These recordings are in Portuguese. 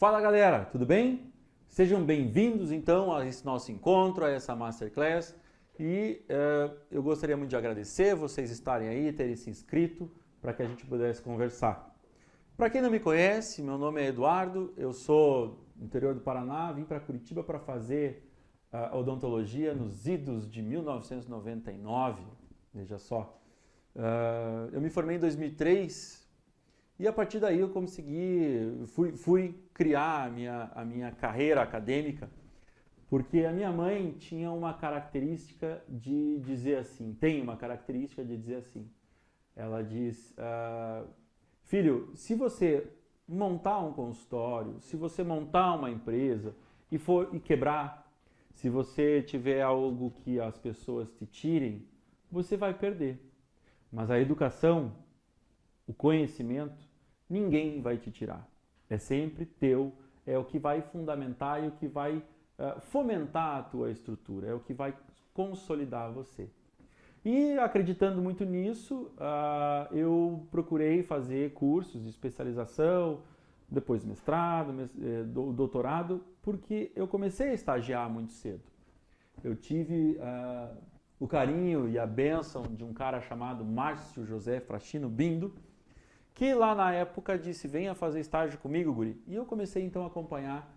Fala galera, tudo bem? Sejam bem-vindos então a esse nosso encontro, a essa Masterclass. E eu gostaria muito de agradecer vocês estarem aí, terem se inscrito para que a gente pudesse conversar. Para quem não me conhece, meu nome é Eduardo, eu sou do interior do Paraná, vim para Curitiba para fazer odontologia nos idos de 1999, veja só. Eu me formei em 2003 e a partir daí eu fui criar a minha carreira acadêmica, porque a minha mãe tinha uma característica de dizer assim, ela diz, filho, se você montar um consultório, se você montar uma empresa e quebrar, se você tiver algo que as pessoas te tirem, você vai perder. Mas a educação, o conhecimento, ninguém vai te tirar. É sempre teu, é o que vai fundamentar e o que vai fomentar a tua estrutura, é o que vai consolidar você. E acreditando muito nisso, eu procurei fazer cursos de especialização, depois mestrado, doutorado, porque eu comecei a estagiar muito cedo. Eu tive o carinho e a bênção de um cara chamado Márcio José Frachino Bindo, que lá na época disse, venha fazer estágio comigo, guri. E eu comecei então a acompanhar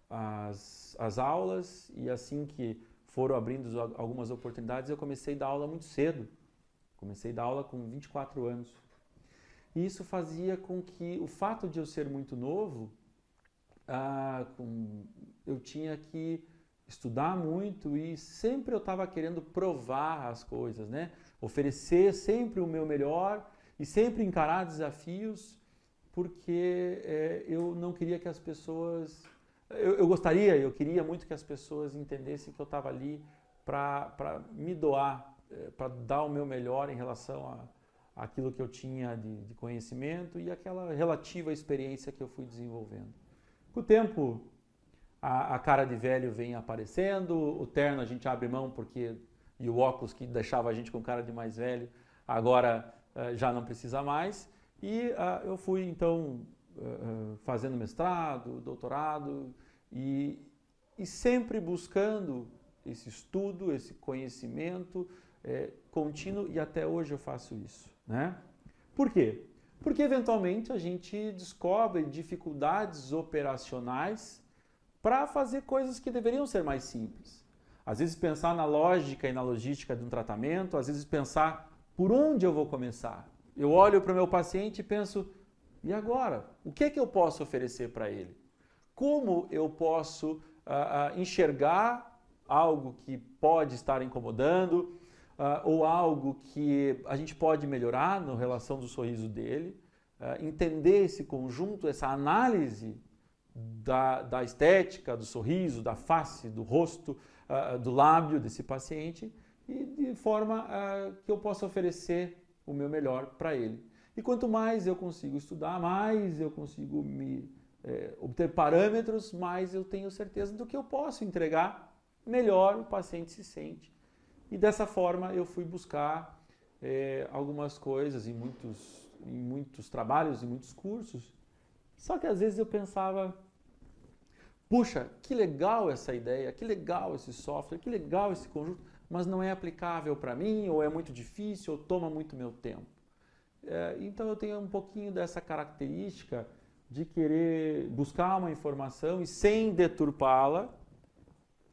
as aulas, e assim que foram abrindo algumas oportunidades, eu comecei a dar aula muito cedo. Comecei a dar aula com 24 anos. E isso fazia com que, o fato de eu ser muito novo, eu tinha que estudar muito e sempre eu estava querendo provar as coisas, né? Oferecer sempre o meu melhor e sempre encarar desafios, porque eu não queria que as pessoas... Eu queria muito que as pessoas entendessem que eu estava ali para me doar, para dar o meu melhor em relação àquilo que eu tinha de conhecimento e aquela relativa experiência que eu fui desenvolvendo. Com o tempo, a cara de velho vem aparecendo, o terno a gente abre mão e o óculos que deixava a gente com cara de mais velho, agora já não precisa mais. E eu fui então fazendo mestrado, doutorado e sempre buscando esse estudo, esse conhecimento contínuo, e até hoje eu faço isso, né? Por quê? Porque eventualmente a gente descobre dificuldades operacionais para fazer coisas que deveriam ser mais simples. Às vezes pensar na lógica e na logística de um tratamento, às vezes pensar por onde eu vou começar. Eu olho para o meu paciente e penso, e agora? O que é que eu posso oferecer para ele? Como eu posso enxergar algo que pode estar incomodando ou algo que a gente pode melhorar na relação do sorriso dele, entender esse conjunto, essa análise da estética, do sorriso, da face, do rosto, do lábio desse paciente, e de forma que eu possa oferecer o meu melhor para ele. E quanto mais eu consigo estudar, mais eu consigo obter parâmetros, mais eu tenho certeza do que eu posso entregar, melhor o paciente se sente. E dessa forma eu fui buscar algumas coisas em muitos trabalhos, em muitos cursos. Só que às vezes eu pensava, puxa, que legal essa ideia, que legal esse software, que legal esse conjunto, mas não é aplicável para mim, ou é muito difícil, ou toma muito meu tempo. Então eu tenho um pouquinho dessa característica de querer buscar uma informação e, sem deturpá-la,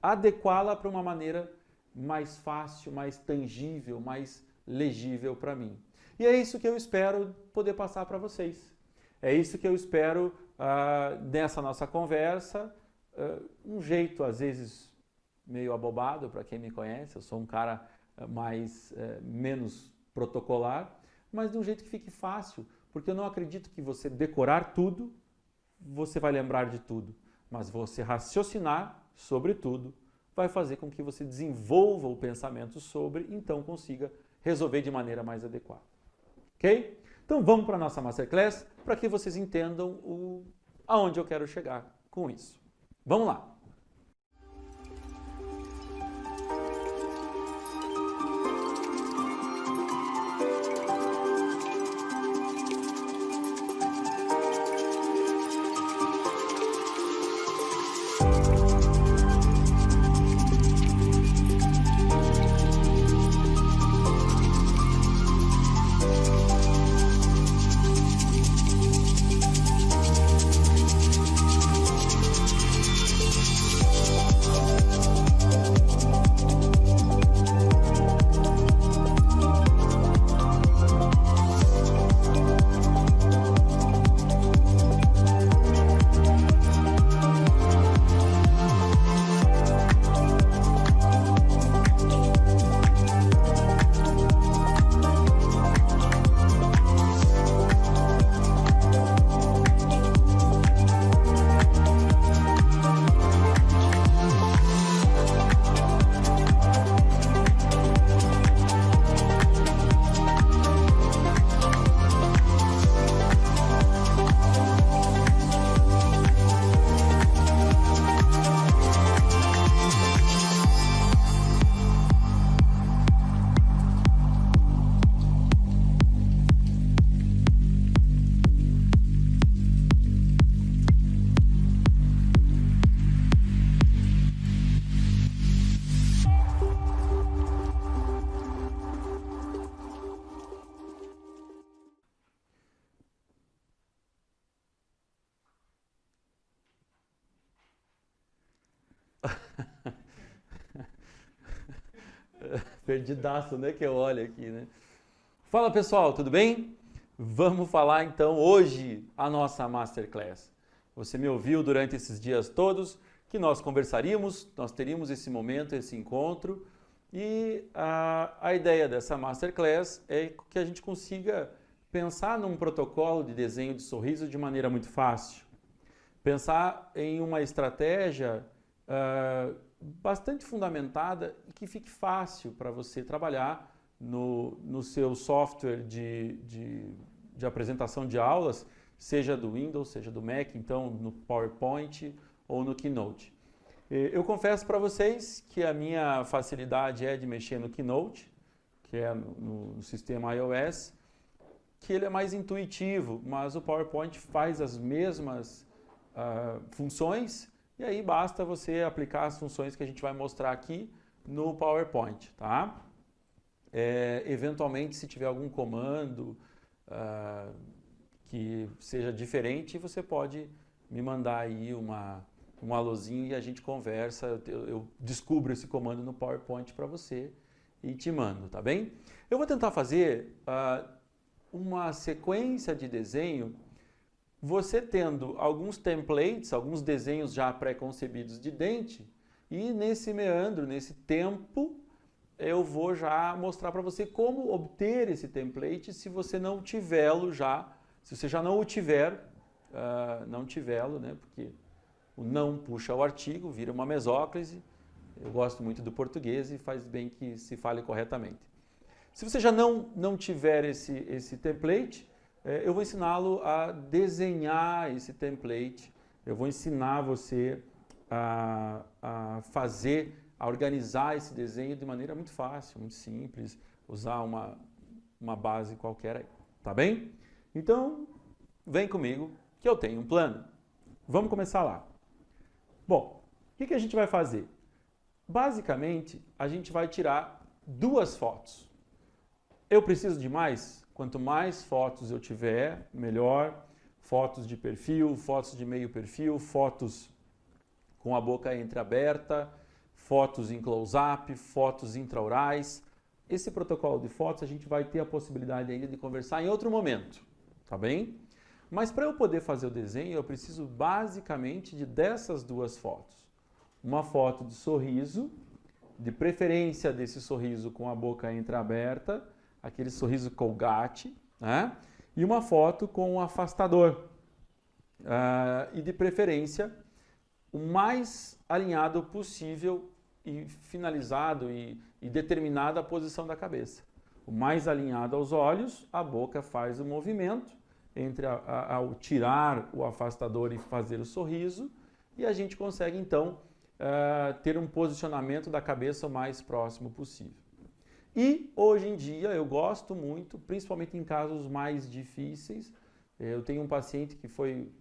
adequá-la para uma maneira mais fácil, mais tangível, mais legível para mim. E é isso que eu espero poder passar para vocês. É isso que eu espero nessa nossa conversa, um jeito às vezes meio abobado para quem me conhece, eu sou um cara menos protocolar, mas de um jeito que fique fácil, porque eu não acredito que você decorar tudo, você vai lembrar de tudo, mas você raciocinar sobre tudo vai fazer com que você desenvolva o pensamento sobre, então consiga resolver de maneira mais adequada. Ok? Então vamos para a nossa Masterclass para que vocês entendam aonde eu quero chegar com isso. Vamos lá! Perdidaço, né, que eu olho aqui, né? Fala pessoal, tudo bem? Vamos falar então hoje a nossa Masterclass. Você me ouviu durante esses dias todos que nós conversaríamos, nós teríamos esse momento, esse encontro e a ideia dessa Masterclass é que a gente consiga pensar num protocolo de desenho de sorriso de maneira muito fácil. Pensar em uma estratégia bastante fundamentada e que fique fácil para você trabalhar no seu software de apresentação de aulas, seja do Windows, seja do Mac, então no PowerPoint ou no Keynote. Eu confesso para vocês que a minha facilidade é de mexer no Keynote, que é no sistema iOS, que ele é mais intuitivo, mas o PowerPoint faz as mesmas funções e aí basta você aplicar as funções que a gente vai mostrar aqui no PowerPoint, tá? Eventualmente, se tiver algum comando que seja diferente, você pode me mandar aí um alôzinho e a gente conversa, eu descubro esse comando no PowerPoint para você e te mando, tá bem? Eu vou tentar fazer uma sequência de desenho, você tendo alguns templates, alguns desenhos já pré-concebidos de dente, e nesse meandro, nesse tempo, eu vou já mostrar para você como obter esse template se você não tivê-lo já, se você já não o tiver, não tivê-lo, né? Porque o não puxa o artigo, vira uma mesóclise, eu gosto muito do português e faz bem que se fale corretamente. Se você já não tiver esse template, eu vou ensiná-lo a desenhar esse template, eu vou ensinar você a fazer, a organizar esse desenho de maneira muito fácil, muito simples, usar uma base qualquer aí, tá bem? Então, vem comigo que eu tenho um plano. Vamos começar lá. Bom, o que a gente vai fazer? Basicamente, a gente vai tirar duas fotos. Eu preciso de mais? Quanto mais fotos eu tiver, melhor. Fotos de perfil, fotos de meio perfil, fotos com a boca entreaberta, fotos em close-up, fotos intraorais. Esse protocolo de fotos a gente vai ter a possibilidade ainda de conversar em outro momento, tá bem? Mas para eu poder fazer o desenho, eu preciso basicamente dessas duas fotos. Uma foto de sorriso, de preferência desse sorriso com a boca entreaberta, aquele sorriso Colgate, né? E uma foto com um afastador. E de preferência, o mais alinhado possível e finalizado e determinada a posição da cabeça. O mais alinhado aos olhos, a boca faz o movimento entre ao tirar o afastador e fazer o sorriso, e a gente consegue então ter um posicionamento da cabeça o mais próximo possível. E hoje em dia eu gosto muito, principalmente em casos mais difíceis. Eu tenho um paciente que foi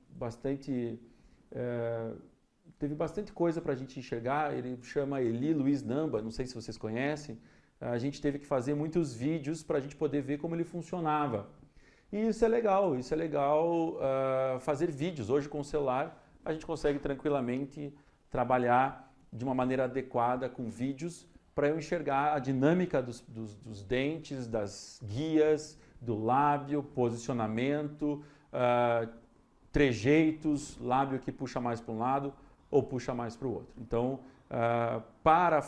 teve bastante coisa para a gente enxergar, ele chama Eli Luiz Namba, não sei se vocês conhecem. A gente teve que fazer muitos vídeos para a gente poder ver como ele funcionava. E isso é legal fazer vídeos. Hoje com o celular a gente consegue tranquilamente trabalhar de uma maneira adequada com vídeos para eu enxergar a dinâmica dos dentes, das guias, do lábio, posicionamento, trejeitos, lábio que puxa mais para um lado ou puxa mais para o outro. Então, para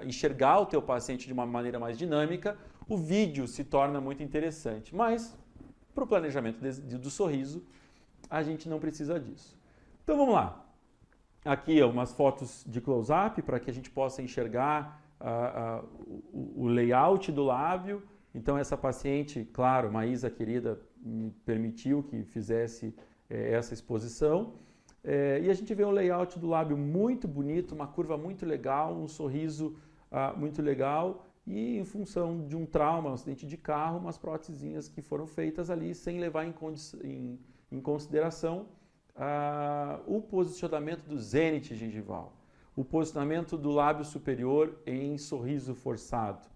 enxergar o teu paciente de uma maneira mais dinâmica, o vídeo se torna muito interessante. Mas, para o planejamento do sorriso, a gente não precisa disso. Então, vamos lá. Aqui umas fotos de close-up para que a gente possa enxergar o layout do lábio. Então, essa paciente, claro, Maísa querida, me permitiu que fizesse essa exposição. E a gente vê um layout do lábio muito bonito, uma curva muito legal, um sorriso muito legal e em função de um trauma, um acidente de carro, umas prótesezinhas que foram feitas ali sem levar em consideração o posicionamento do zênite gengival, o posicionamento do lábio superior em sorriso forçado.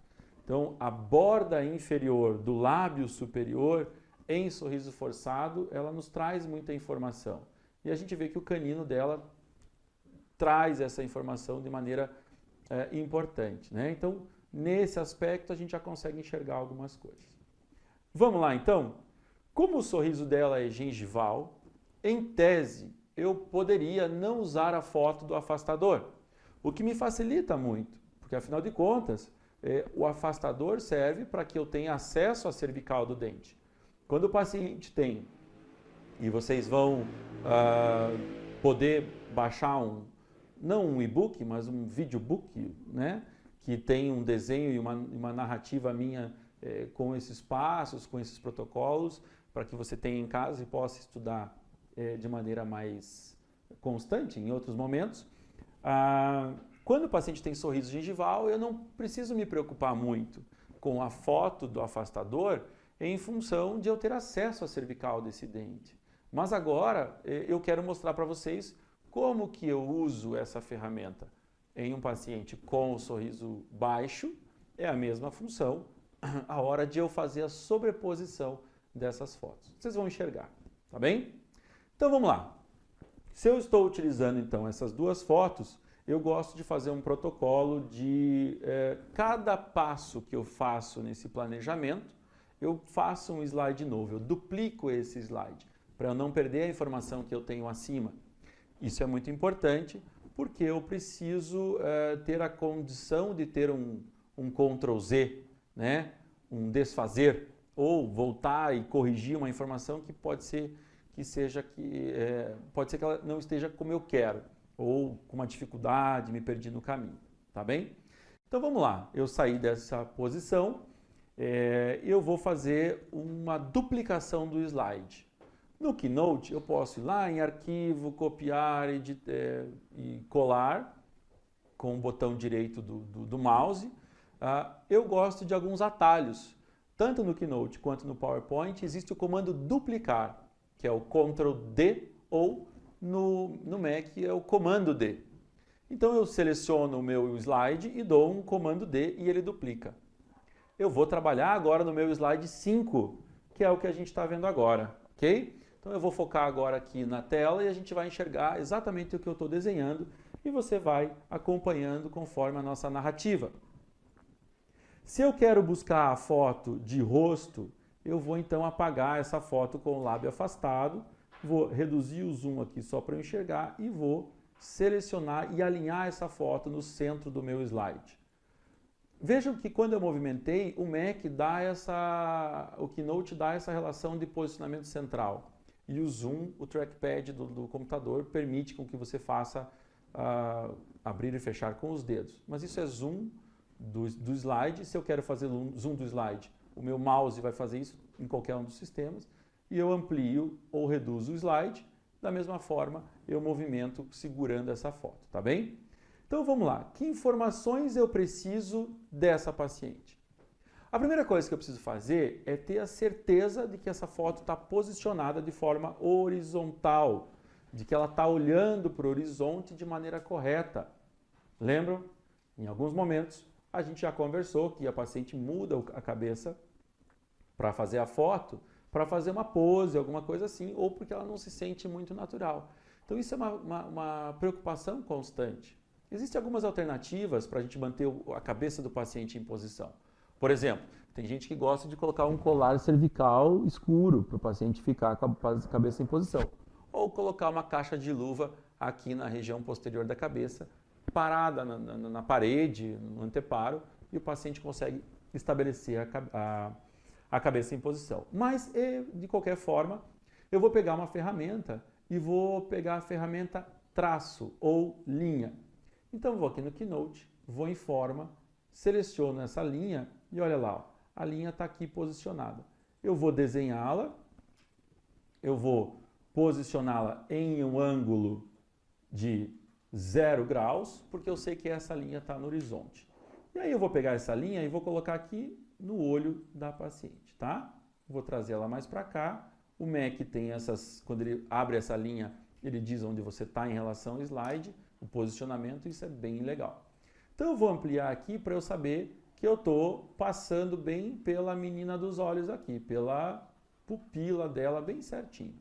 Então, a borda inferior do lábio superior em sorriso forçado, ela nos traz muita informação. E a gente vê que o canino dela traz essa informação de maneira importante, né? Então, nesse aspecto, a gente já consegue enxergar algumas coisas. Vamos lá, então? Como o sorriso dela é gengival, em tese, eu poderia não usar a foto do afastador, o que me facilita muito, porque, afinal de contas, o afastador serve para que eu tenha acesso à cervical do dente. Quando o paciente tem, e vocês vão poder baixar não um e-book, mas um videobook, né? Que tem um desenho e uma narrativa minha com esses passos, com esses protocolos, para que você tenha em casa e possa estudar de maneira mais constante em outros momentos. Quando o paciente tem sorriso gengival, eu não preciso me preocupar muito com a foto do afastador em função de eu ter acesso à cervical desse dente. Mas agora eu quero mostrar para vocês como que eu uso essa ferramenta. Em um paciente com o sorriso baixo, é a mesma função a hora de eu fazer a sobreposição dessas fotos. Vocês vão enxergar, tá bem? Então vamos lá. Se eu estou utilizando então essas duas fotos, eu gosto de fazer um protocolo de cada passo que eu faço nesse planejamento, eu faço um slide novo, eu duplico esse slide, para eu não perder a informação que eu tenho acima. Isso é muito importante, porque eu preciso ter a condição de ter um Ctrl Z, né? Um desfazer, ou voltar e corrigir uma informação que pode ser que ela não esteja como eu quero, ou com uma dificuldade, me perdi no caminho, tá bem? Então vamos lá, eu saí dessa posição, eu vou fazer uma duplicação do slide. No Keynote eu posso ir lá em arquivo, copiar e colar com o botão direito do mouse. Eu gosto de alguns atalhos, tanto no Keynote quanto no PowerPoint existe o comando duplicar, que é o Ctrl D, ou no Mac é o comando D. Então eu seleciono o meu slide e dou um comando D e ele duplica. Eu vou trabalhar agora no meu slide 5, que é o que a gente está vendo agora, ok? Então eu vou focar agora aqui na tela e a gente vai enxergar exatamente o que eu estou desenhando e você vai acompanhando conforme a nossa narrativa. Se eu quero buscar a foto de rosto, eu vou então apagar essa foto com o lábio afastado, vou reduzir o zoom aqui só para eu enxergar e vou selecionar e alinhar essa foto no centro do meu slide. Vejam que quando eu movimentei, o o Keynote dá essa relação de posicionamento central. E o zoom, o trackpad do computador, permite com que você faça abrir e fechar com os dedos. Mas isso é zoom do slide. Se eu quero fazer zoom do slide, o meu mouse vai fazer isso em qualquer um dos sistemas. E eu amplio ou reduzo o slide. Da mesma forma, eu movimento segurando essa foto, tá bem? Então vamos lá. Que informações eu preciso dessa paciente? A primeira coisa que eu preciso fazer é ter a certeza de que essa foto está posicionada de forma horizontal, de que ela está olhando para o horizonte de maneira correta. Lembram? Em alguns momentos, a gente já conversou que a paciente muda a cabeça para fazer a foto, para fazer uma pose, alguma coisa assim, ou porque ela não se sente muito natural. Então isso é uma preocupação constante. Existem algumas alternativas para a gente manter a cabeça do paciente em posição. Por exemplo, tem gente que gosta de colocar um colar cervical escuro para o paciente ficar com a cabeça em posição. Ou colocar uma caixa de luva aqui na região posterior da cabeça, parada na parede, no anteparo, e o paciente consegue estabelecer a cabeça em posição. Mas, de qualquer forma, eu vou pegar uma ferramenta e vou pegar a ferramenta traço ou linha. Então, eu vou aqui no Keynote, vou em forma, seleciono essa linha e olha lá, ó, a linha está aqui posicionada. Eu vou desenhá-la, eu vou posicioná-la em um ângulo de 0 graus, porque eu sei que essa linha está no horizonte. E aí eu vou pegar essa linha e vou colocar aqui no olho da paciente, tá? Vou trazer ela mais para cá. O Mac tem quando ele abre essa linha, ele diz onde você está em relação ao slide, o posicionamento, isso é bem legal. Então eu vou ampliar aqui para eu saber que eu estou passando bem pela menina dos olhos aqui, pela pupila dela bem certinho.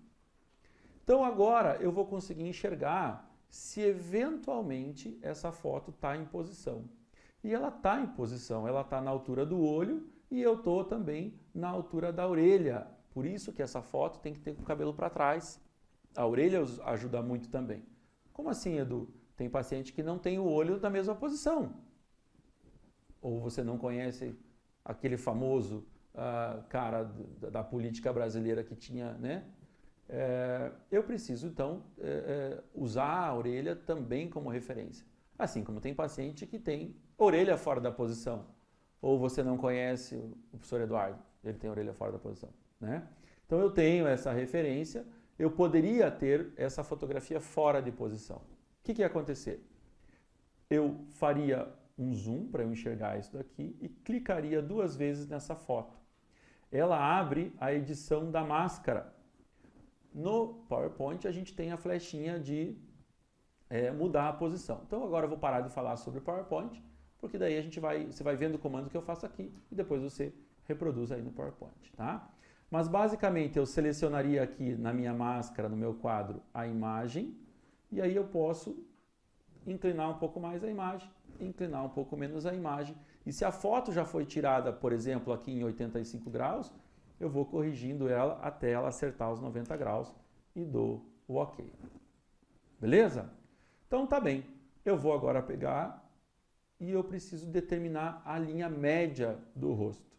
Então agora eu vou conseguir enxergar se eventualmente essa foto está em posição. E ela está em posição, ela está na altura do olho e eu estou também na altura da orelha. Por isso que essa foto tem que ter com o cabelo para trás. A orelha ajuda muito também. Como assim, Edu? Tem paciente que não tem o olho na mesma posição. Ou você não conhece aquele famoso cara da política brasileira que tinha, né? Eu preciso, então, usar a orelha também como referência. Assim como tem paciente que tem orelha fora da posição. Ou você não conhece o professor Eduardo, ele tem orelha fora da posição, né? Então eu tenho essa referência, eu poderia ter essa fotografia fora de posição. O que ia acontecer? Eu faria um zoom para eu enxergar isso daqui e clicaria 2 vezes nessa foto. Ela abre a edição da máscara. No PowerPoint a gente tem a flechinha de mudar a posição. Então agora eu vou parar de falar sobre o PowerPoint, porque daí você vai vendo o comando que eu faço aqui e depois você reproduz aí no PowerPoint, tá? Mas basicamente eu selecionaria aqui na minha máscara, no meu quadro, a imagem, e aí eu posso inclinar um pouco mais a imagem, inclinar um pouco menos a imagem. E se a foto já foi tirada, por exemplo, aqui em 85 graus, eu vou corrigindo ela até ela acertar os 90 graus e dou o OK. Beleza? Então tá bem. Eu vou agora pegar e eu preciso determinar a linha média do rosto.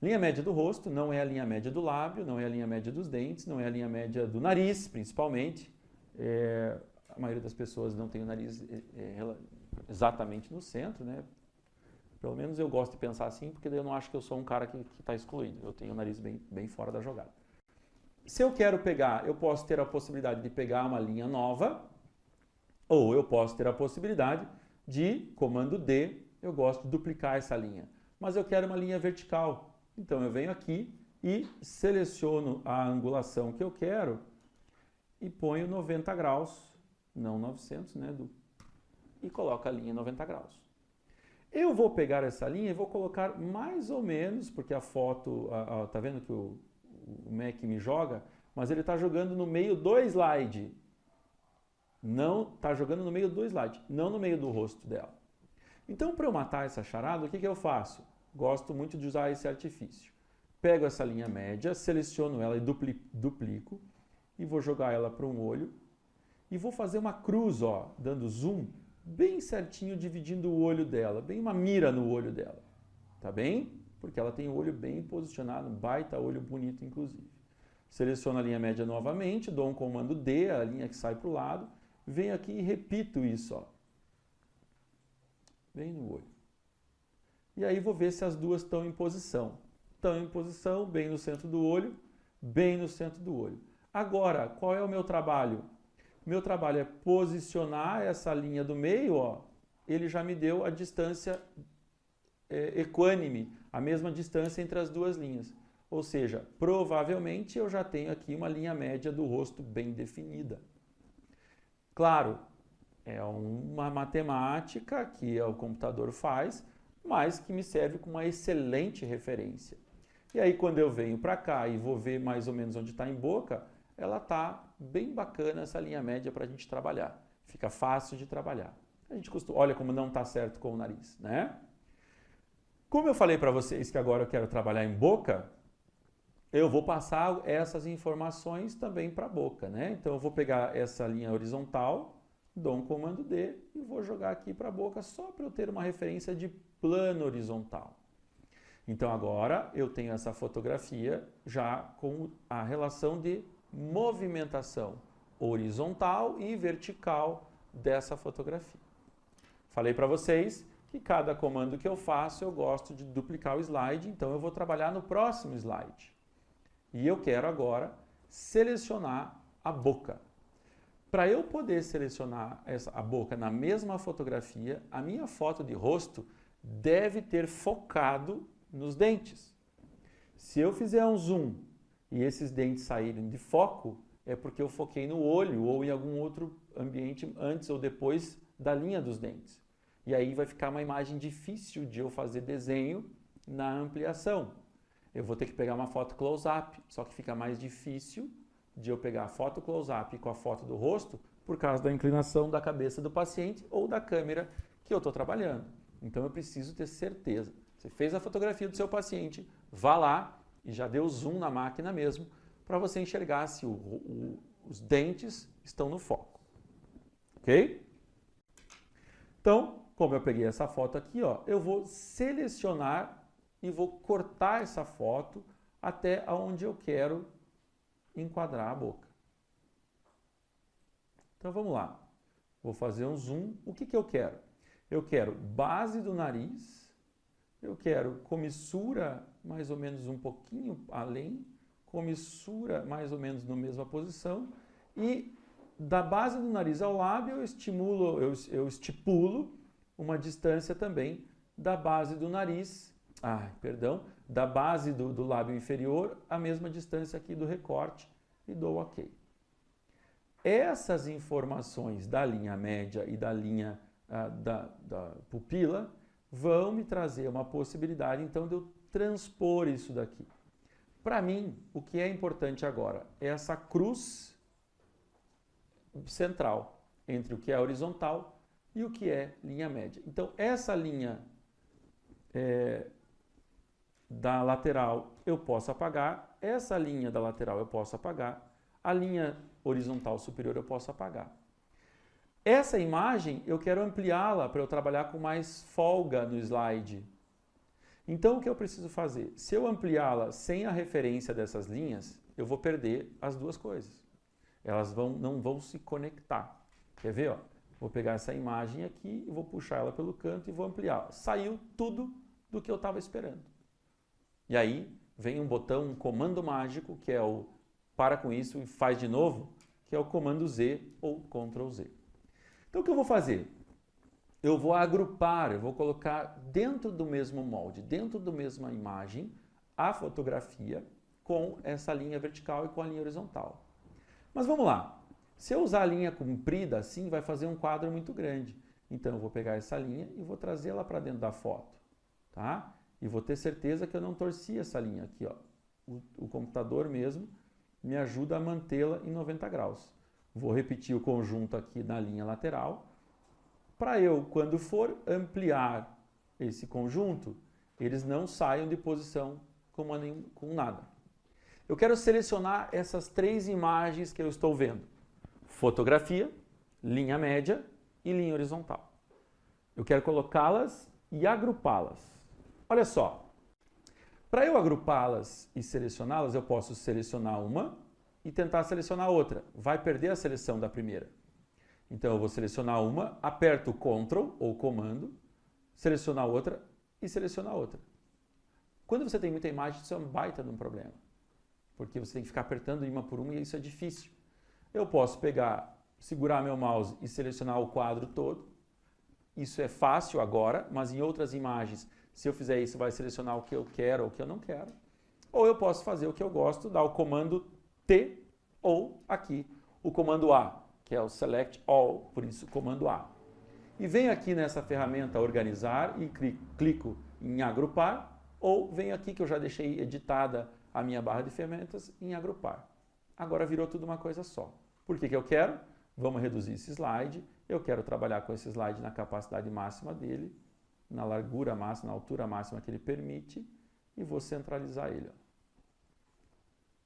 Linha média do rosto não é a linha média do lábio, não é a linha média dos dentes, não é a linha média do nariz, principalmente. A maioria das pessoas não tem o nariz exatamente no centro, né? Pelo menos eu gosto de pensar assim, porque daí eu não acho que eu sou um cara que está excluído. Eu tenho o nariz bem fora da jogada. Se eu quero pegar, eu posso ter a possibilidade de pegar uma linha nova, ou eu posso ter a possibilidade de, comando D, eu gosto de duplicar essa linha. Mas eu quero uma linha vertical. Então eu venho aqui e seleciono a angulação que eu quero e ponho 90 graus, não 900, né, Edu? E coloco a linha 90 graus. Eu vou pegar essa linha e vou colocar mais ou menos, porque a foto, tá vendo que o Mac me joga, mas ele está jogando no meio do slide. Não, está jogando no meio do slide, não no meio do rosto dela. Então, para eu matar essa charada, o que eu faço? Gosto muito de usar esse artifício. Pego essa linha média, seleciono ela e duplico, e vou jogar ela para um olho, e vou fazer uma cruz, ó, dando zoom, bem certinho, dividindo o olho dela, bem uma mira no olho dela, tá bem? Porque ela tem o olho bem posicionado, um baita olho bonito, inclusive. Seleciono a linha média novamente, dou um comando D, a linha que sai para o lado, venho aqui e repito isso, ó, bem no olho. E aí vou ver se as duas estão em posição. Estão em posição, bem no centro do olho, bem no centro do olho. Agora, qual é o meu trabalho? Meu trabalho é posicionar essa linha do meio, ó, ele já me deu a distância equânime, a mesma distância entre as duas linhas. Ou seja, provavelmente eu já tenho aqui uma linha média do rosto bem definida. Claro, é uma matemática que o computador faz, mas que me serve como uma excelente referência. E aí quando eu venho para cá e vou ver mais ou menos onde está em boca, ela está bem bacana essa linha média para a gente trabalhar. Fica fácil de trabalhar. A gente olha como não está certo com o nariz, né? Como eu falei para vocês que agora eu quero trabalhar em boca, eu vou passar essas informações também para a boca, né? Então eu vou pegar essa linha horizontal, dou um comando D e vou jogar aqui para a boca só para eu ter uma referência de plano horizontal. Então agora eu tenho essa fotografia já com a relação de movimentação horizontal e vertical dessa fotografia. Falei para vocês que cada comando que eu faço eu gosto de duplicar o slide, então eu vou trabalhar no próximo slide. E eu quero agora selecionar a boca. Para eu poder selecionar a boca na mesma fotografia, a minha foto de rosto deve ter focado nos dentes. Se eu fizer um zoom e esses dentes saírem de foco, é porque eu foquei no olho ou em algum outro ambiente antes ou depois da linha dos dentes. E aí vai ficar uma imagem difícil de eu fazer desenho na ampliação. Eu vou ter que pegar uma foto close-up, só que fica mais difícil de eu pegar a foto close-up com a foto do rosto por causa da inclinação da cabeça do paciente ou da câmera que eu estou trabalhando. Então eu preciso ter certeza. Você fez a fotografia do seu paciente, vá lá e já dê o zoom na máquina mesmo para você enxergar se os dentes estão no foco. Ok? Então, como eu peguei essa foto aqui, ó, eu vou selecionar e vou cortar essa foto até onde eu quero enquadrar a boca. Então vamos lá. Vou fazer um zoom. O que eu quero? Eu quero base do nariz, eu quero comissura mais ou menos um pouquinho além, comissura mais ou menos na mesma posição e da base do nariz ao lábio eu estipulo uma distância também da base do nariz, da base do lábio inferior, a mesma distância aqui do recorte e dou OK. Essas informações da linha média e da linha da pupila vão me trazer uma possibilidade, então, de eu transpor isso daqui. Para mim, o que é importante agora é essa cruz central entre o que é horizontal e o que é linha média. Então, essa linha da lateral eu posso apagar, essa linha da lateral eu posso apagar, a linha horizontal superior eu posso apagar. Essa imagem eu quero ampliá-la para eu trabalhar com mais folga no slide. Então o que eu preciso fazer? Se eu ampliá-la sem a referência dessas linhas, eu vou perder as duas coisas. Elas não vão se conectar. Quer ver? Ó? Vou pegar essa imagem aqui e vou puxar ela pelo canto e vou ampliar. Saiu tudo do que eu estava esperando. E aí vem um botão, um comando mágico, que é o para com isso e faz de novo, que é o comando Z ou Ctrl Z. Então o que eu vou fazer? Eu vou agrupar, eu vou colocar dentro do mesmo molde, dentro da mesma imagem, a fotografia com essa linha vertical e com a linha horizontal. Mas vamos lá. Se eu usar a linha comprida assim, vai fazer um quadro muito grande. Então eu vou pegar essa linha e vou trazê-la para dentro da foto. Tá? E vou ter certeza que eu não torci essa linha aqui. Ó. O computador mesmo me ajuda a mantê-la em 90 graus. Vou repetir o conjunto aqui na linha lateral, para eu, quando for ampliar esse conjunto, eles não saiam de posição com nada. Eu quero selecionar essas três imagens que eu estou vendo. Fotografia, linha média e linha horizontal. Eu quero colocá-las e agrupá-las. Olha só, para eu agrupá-las e selecioná-las, eu posso selecionar uma e tentar selecionar outra. Vai perder a seleção da primeira. Então eu vou selecionar uma, aperto o Ctrl ou comando, selecionar outra e selecionar outra. Quando você tem muita imagem, isso é um baita de um problema. Porque você tem que ficar apertando uma por uma e isso é difícil. Eu posso pegar, segurar meu mouse e selecionar o quadro todo. Isso é fácil agora, mas em outras imagens, se eu fizer isso, vai selecionar o que eu quero ou o que eu não quero. Ou eu posso fazer o que eu gosto, dar o comando T ou aqui o comando A, que é o Select All, por isso comando A. E venho aqui nessa ferramenta Organizar e clico em Agrupar, ou venho aqui que eu já deixei editada a minha barra de ferramentas em Agrupar. Agora virou tudo uma coisa só. Por que eu quero? Vamos reduzir esse slide. Eu quero trabalhar com esse slide na capacidade máxima dele, na largura máxima, na altura máxima que ele permite, e vou centralizar ele.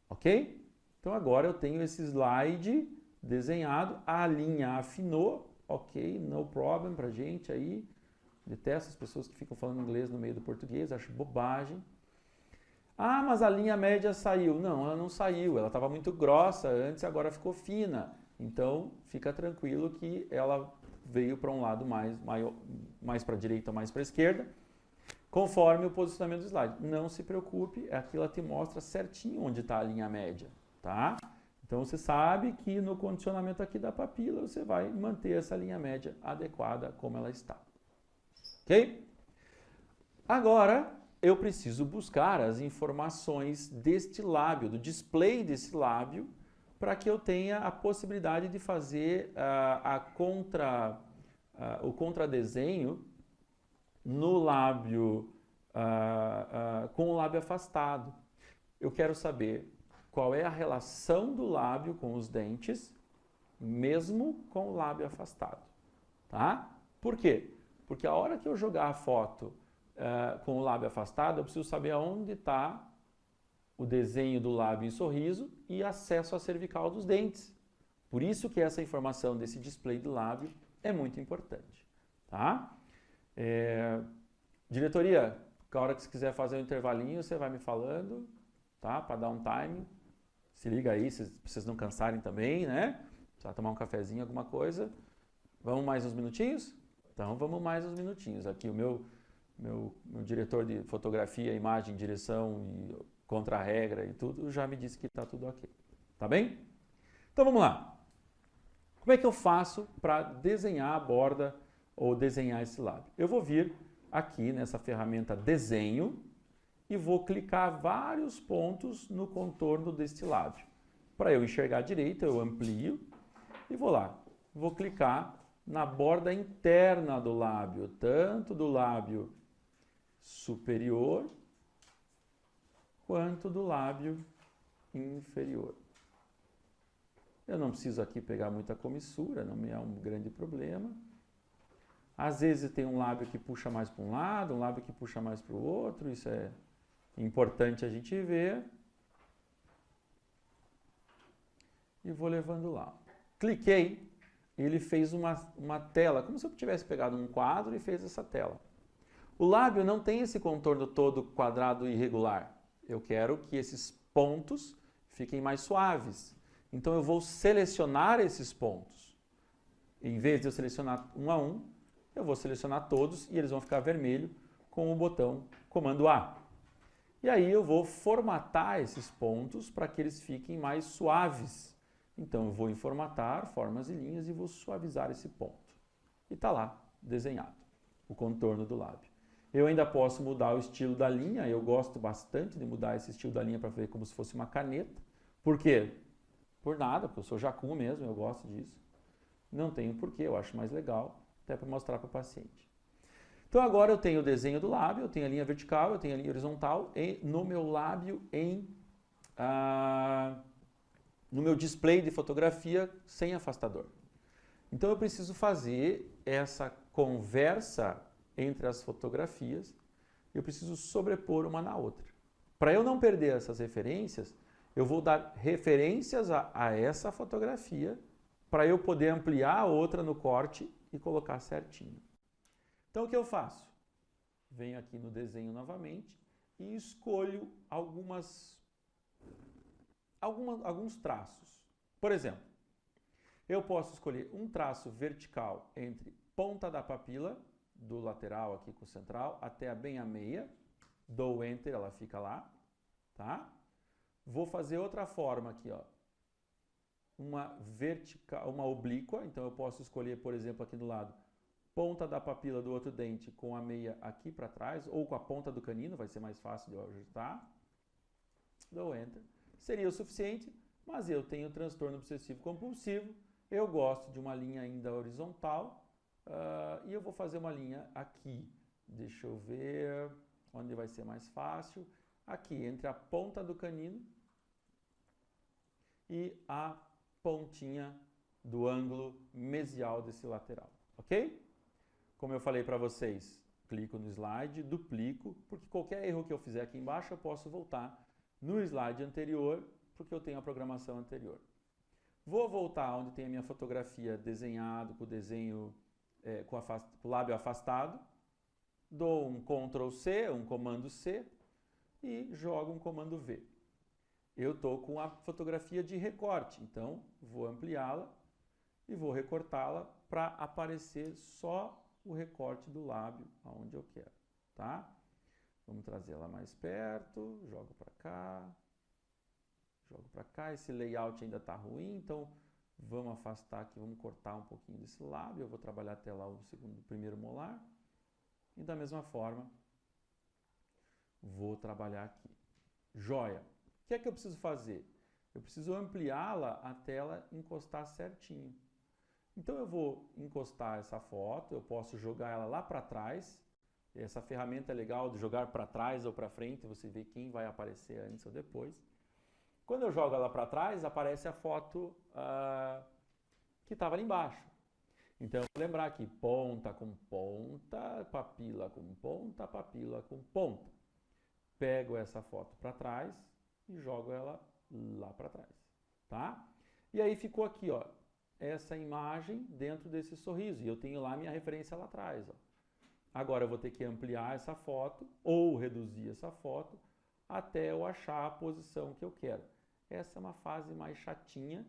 Ó. Ok? Então agora eu tenho esse slide desenhado, a linha afinou, ok, no problem pra gente aí. Detesto as pessoas que ficam falando inglês no meio do português, acho bobagem. Ah, mas a linha média saiu. Não, ela não saiu, ela estava muito grossa antes e agora ficou fina. Então fica tranquilo que ela veio para um lado mais para a direita ou mais para a esquerda, conforme o posicionamento do slide. Não se preocupe, aqui ela te mostra certinho onde está a linha média. Tá? Então você sabe que no condicionamento aqui da papila você vai manter essa linha média adequada como ela está. Ok? Agora eu preciso buscar as informações deste lábio, do display desse lábio, para que eu tenha a possibilidade de fazer o contradesenho no lábio, com o lábio afastado. Eu quero saber qual é a relação do lábio com os dentes, mesmo com o lábio afastado, tá? Por quê? Porque a hora que eu jogar a foto com o lábio afastado, eu preciso saber aonde está o desenho do lábio em sorriso e acesso à cervical dos dentes. Por isso que essa informação desse display do lábio é muito importante, tá? Diretoria, a hora que você quiser fazer um intervalinho, você vai me falando, tá? Para dar um time. Se liga aí, se vocês não cansarem também, né? Precisa tomar um cafezinho, alguma coisa. Vamos mais uns minutinhos? Então vamos mais uns minutinhos. Aqui o meu diretor de fotografia, imagem, direção e contra-regra e tudo já me disse que está tudo ok. Tá bem? Então vamos lá. Como é que eu faço para desenhar a borda ou desenhar esse lábio? Eu vou vir aqui nessa ferramenta Desenho e vou clicar vários pontos no contorno deste lábio. Para eu enxergar direito, eu amplio e vou lá. Vou clicar na borda interna do lábio, tanto do lábio superior quanto do lábio inferior. Eu não preciso aqui pegar muita comissura, não me é um grande problema. Às vezes tem um lábio que puxa mais para um lado, um lábio que puxa mais para o outro, isso é importante a gente ver. E vou levando lá. Cliquei, ele fez uma tela, como se eu tivesse pegado um quadro e fez essa tela. O lábio não tem esse contorno todo quadrado e irregular. Eu quero que esses pontos fiquem mais suaves. Então eu vou selecionar esses pontos. Em vez de eu selecionar um a um, eu vou selecionar todos e eles vão ficar vermelho com o botão Comando A. E aí eu vou formatar esses pontos para que eles fiquem mais suaves. Então eu vou em formatar, formas e linhas e vou suavizar esse ponto. E está lá, desenhado, o contorno do lábio. Eu ainda posso mudar o estilo da linha, eu gosto bastante de mudar esse estilo da linha para ver como se fosse uma caneta. Por quê? Por nada, porque eu sou jacu mesmo, eu gosto disso. Não tenho porquê, eu acho mais legal, até para mostrar para o paciente. Então agora eu tenho o desenho do lábio, eu tenho a linha vertical, eu tenho a linha horizontal e no meu lábio no meu display de fotografia sem afastador. Então eu preciso fazer essa conversa entre as fotografias, eu preciso sobrepor uma na outra. Para eu não perder essas referências, eu vou dar referências a essa fotografia para eu poder ampliar a outra no corte e colocar certinho. Então o que eu faço? Venho aqui no desenho novamente e escolho alguns traços. Por exemplo, eu posso escolher um traço vertical entre ponta da papila, do lateral aqui com o central, até bem a meia. Dou Enter, ela fica lá, tá? Vou fazer outra forma aqui, ó. Uma vertical, uma oblíqua, então eu posso escolher, por exemplo, aqui do lado, ponta da papila do outro dente com a meia aqui para trás, ou com a ponta do canino, vai ser mais fácil de eu ajustar. Dou Enter. Seria o suficiente, mas eu tenho transtorno obsessivo compulsivo, eu gosto de uma linha ainda horizontal, e eu vou fazer uma linha aqui. Deixa eu ver onde vai ser mais fácil. Aqui, entre a ponta do canino e a pontinha do ângulo mesial desse lateral, ok? Como eu falei para vocês, clico no slide, duplico, porque qualquer erro que eu fizer aqui embaixo eu posso voltar no slide anterior, porque eu tenho a programação anterior. Vou voltar onde tem a minha fotografia desenhado, com o desenho com o lábio afastado, dou um Ctrl C, um comando C e jogo um comando V. Eu estou com a fotografia de recorte, então vou ampliá-la e vou recortá-la para aparecer só o recorte do lábio aonde eu quero, tá? Vamos trazer ela mais perto, jogo para cá, esse layout ainda está ruim, então vamos afastar aqui, vamos cortar um pouquinho desse lábio, eu vou trabalhar até lá o primeiro molar, e da mesma forma, vou trabalhar aqui. Joia! O que é que eu preciso fazer? Eu preciso ampliá-la até ela encostar certinho. Então eu vou encostar essa foto, eu posso jogar ela lá para trás. Essa ferramenta é legal de jogar para trás ou para frente, você vê quem vai aparecer antes ou depois. Quando eu jogo ela para trás, aparece a foto que estava ali embaixo. Então, eu vou lembrar aqui, ponta com ponta, papila com ponta, papila com ponta. Pego essa foto para trás e jogo ela lá para trás, tá? E aí ficou aqui, ó, essa imagem dentro desse sorriso. E eu tenho lá minha referência lá atrás, ó. Agora eu vou ter que ampliar essa foto ou reduzir essa foto até eu achar a posição que eu quero. Essa é uma fase mais chatinha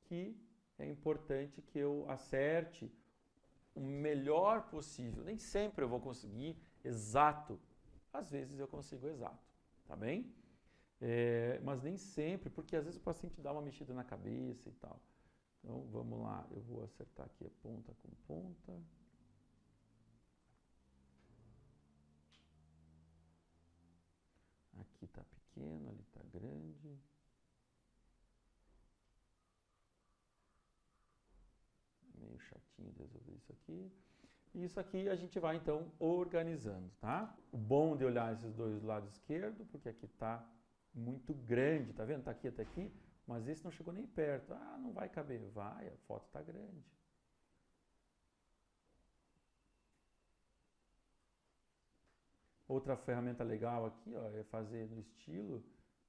que é importante que eu acerte o melhor possível. Nem sempre eu vou conseguir exato. Às vezes eu consigo exato, tá bem? Mas nem sempre, porque às vezes o paciente dá uma mexida na cabeça e tal. Então vamos lá, eu vou acertar aqui a ponta com ponta. Aqui está pequeno, ali está grande. Meio chatinho de resolver isso aqui. E isso aqui a gente vai então organizando, tá? O bom de olhar esses dois lados esquerdo, porque aqui está muito grande, tá vendo? Está aqui até aqui, mas esse não chegou nem perto. Ah, não vai caber. Vai, a foto está grande. Outra ferramenta legal aqui, ó, é fazer no estilo,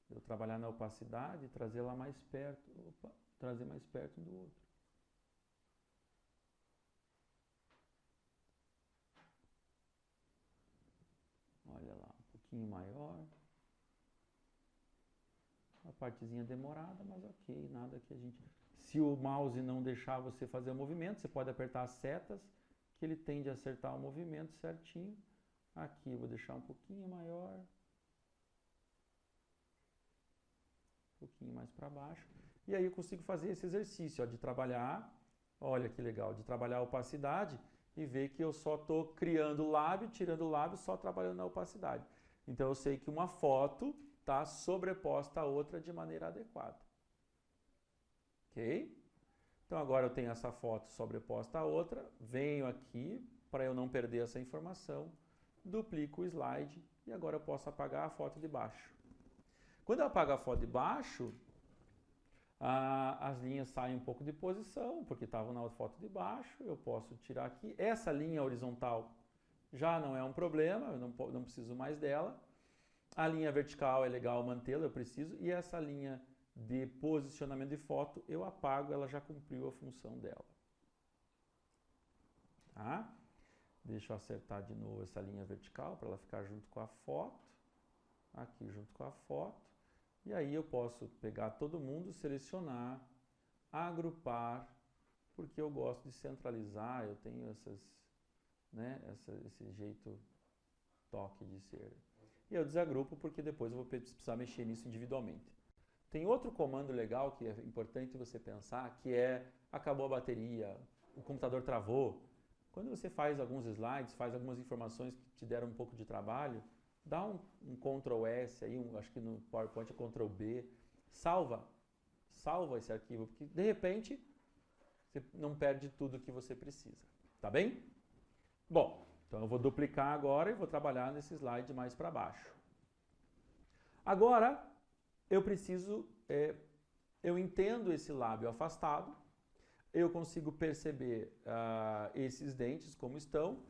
eu trabalhar na opacidade e trazer lá mais perto. Opa, trazer mais perto um do outro. Olha lá, um pouquinho maior. Uma partezinha demorada, mas ok, nada que a gente... Se o mouse não deixar você fazer o movimento, você pode apertar as setas, que ele tende a acertar o movimento certinho. Aqui eu vou deixar um pouquinho maior. Um pouquinho mais para baixo. E aí eu consigo fazer esse exercício, ó, de trabalhar, olha que legal, de trabalhar a opacidade e ver que eu só estou criando o lábio, tirando o lábio, só trabalhando na opacidade. Então eu sei que uma foto está sobreposta a outra de maneira adequada. Ok? Então agora eu tenho essa foto sobreposta a outra, venho aqui, para eu não perder essa informação, duplico o slide e agora eu posso apagar a foto de baixo. Quando eu apago a foto de baixo, as linhas saem um pouco de posição, porque estavam na foto de baixo, eu posso tirar aqui. Essa linha horizontal já não é um problema, eu não preciso mais dela. A linha vertical é legal mantê-la, eu preciso. E essa linha de posicionamento de foto, eu apago, ela já cumpriu a função dela. Tá? Deixa eu acertar de novo essa linha vertical para ela ficar junto com a foto. Aqui junto com a foto. E aí eu posso pegar todo mundo, selecionar, agrupar, porque eu gosto de centralizar, eu tenho esse jeito toque de ser. E eu desagrupo porque depois eu vou precisar mexer nisso individualmente. Tem outro comando legal que é importante você pensar, que é acabou a bateria, o computador travou. Quando você faz alguns slides, faz algumas informações que te deram um pouco de trabalho, dá um Ctrl S aí, acho que no PowerPoint é Ctrl B, salva esse arquivo, porque de repente você não perde tudo que você precisa, tá bem? Bom, então eu vou duplicar agora e vou trabalhar nesse slide mais para baixo. Agora eu preciso, eu entendo esse lábio afastado, eu consigo perceber esses dentes como estão,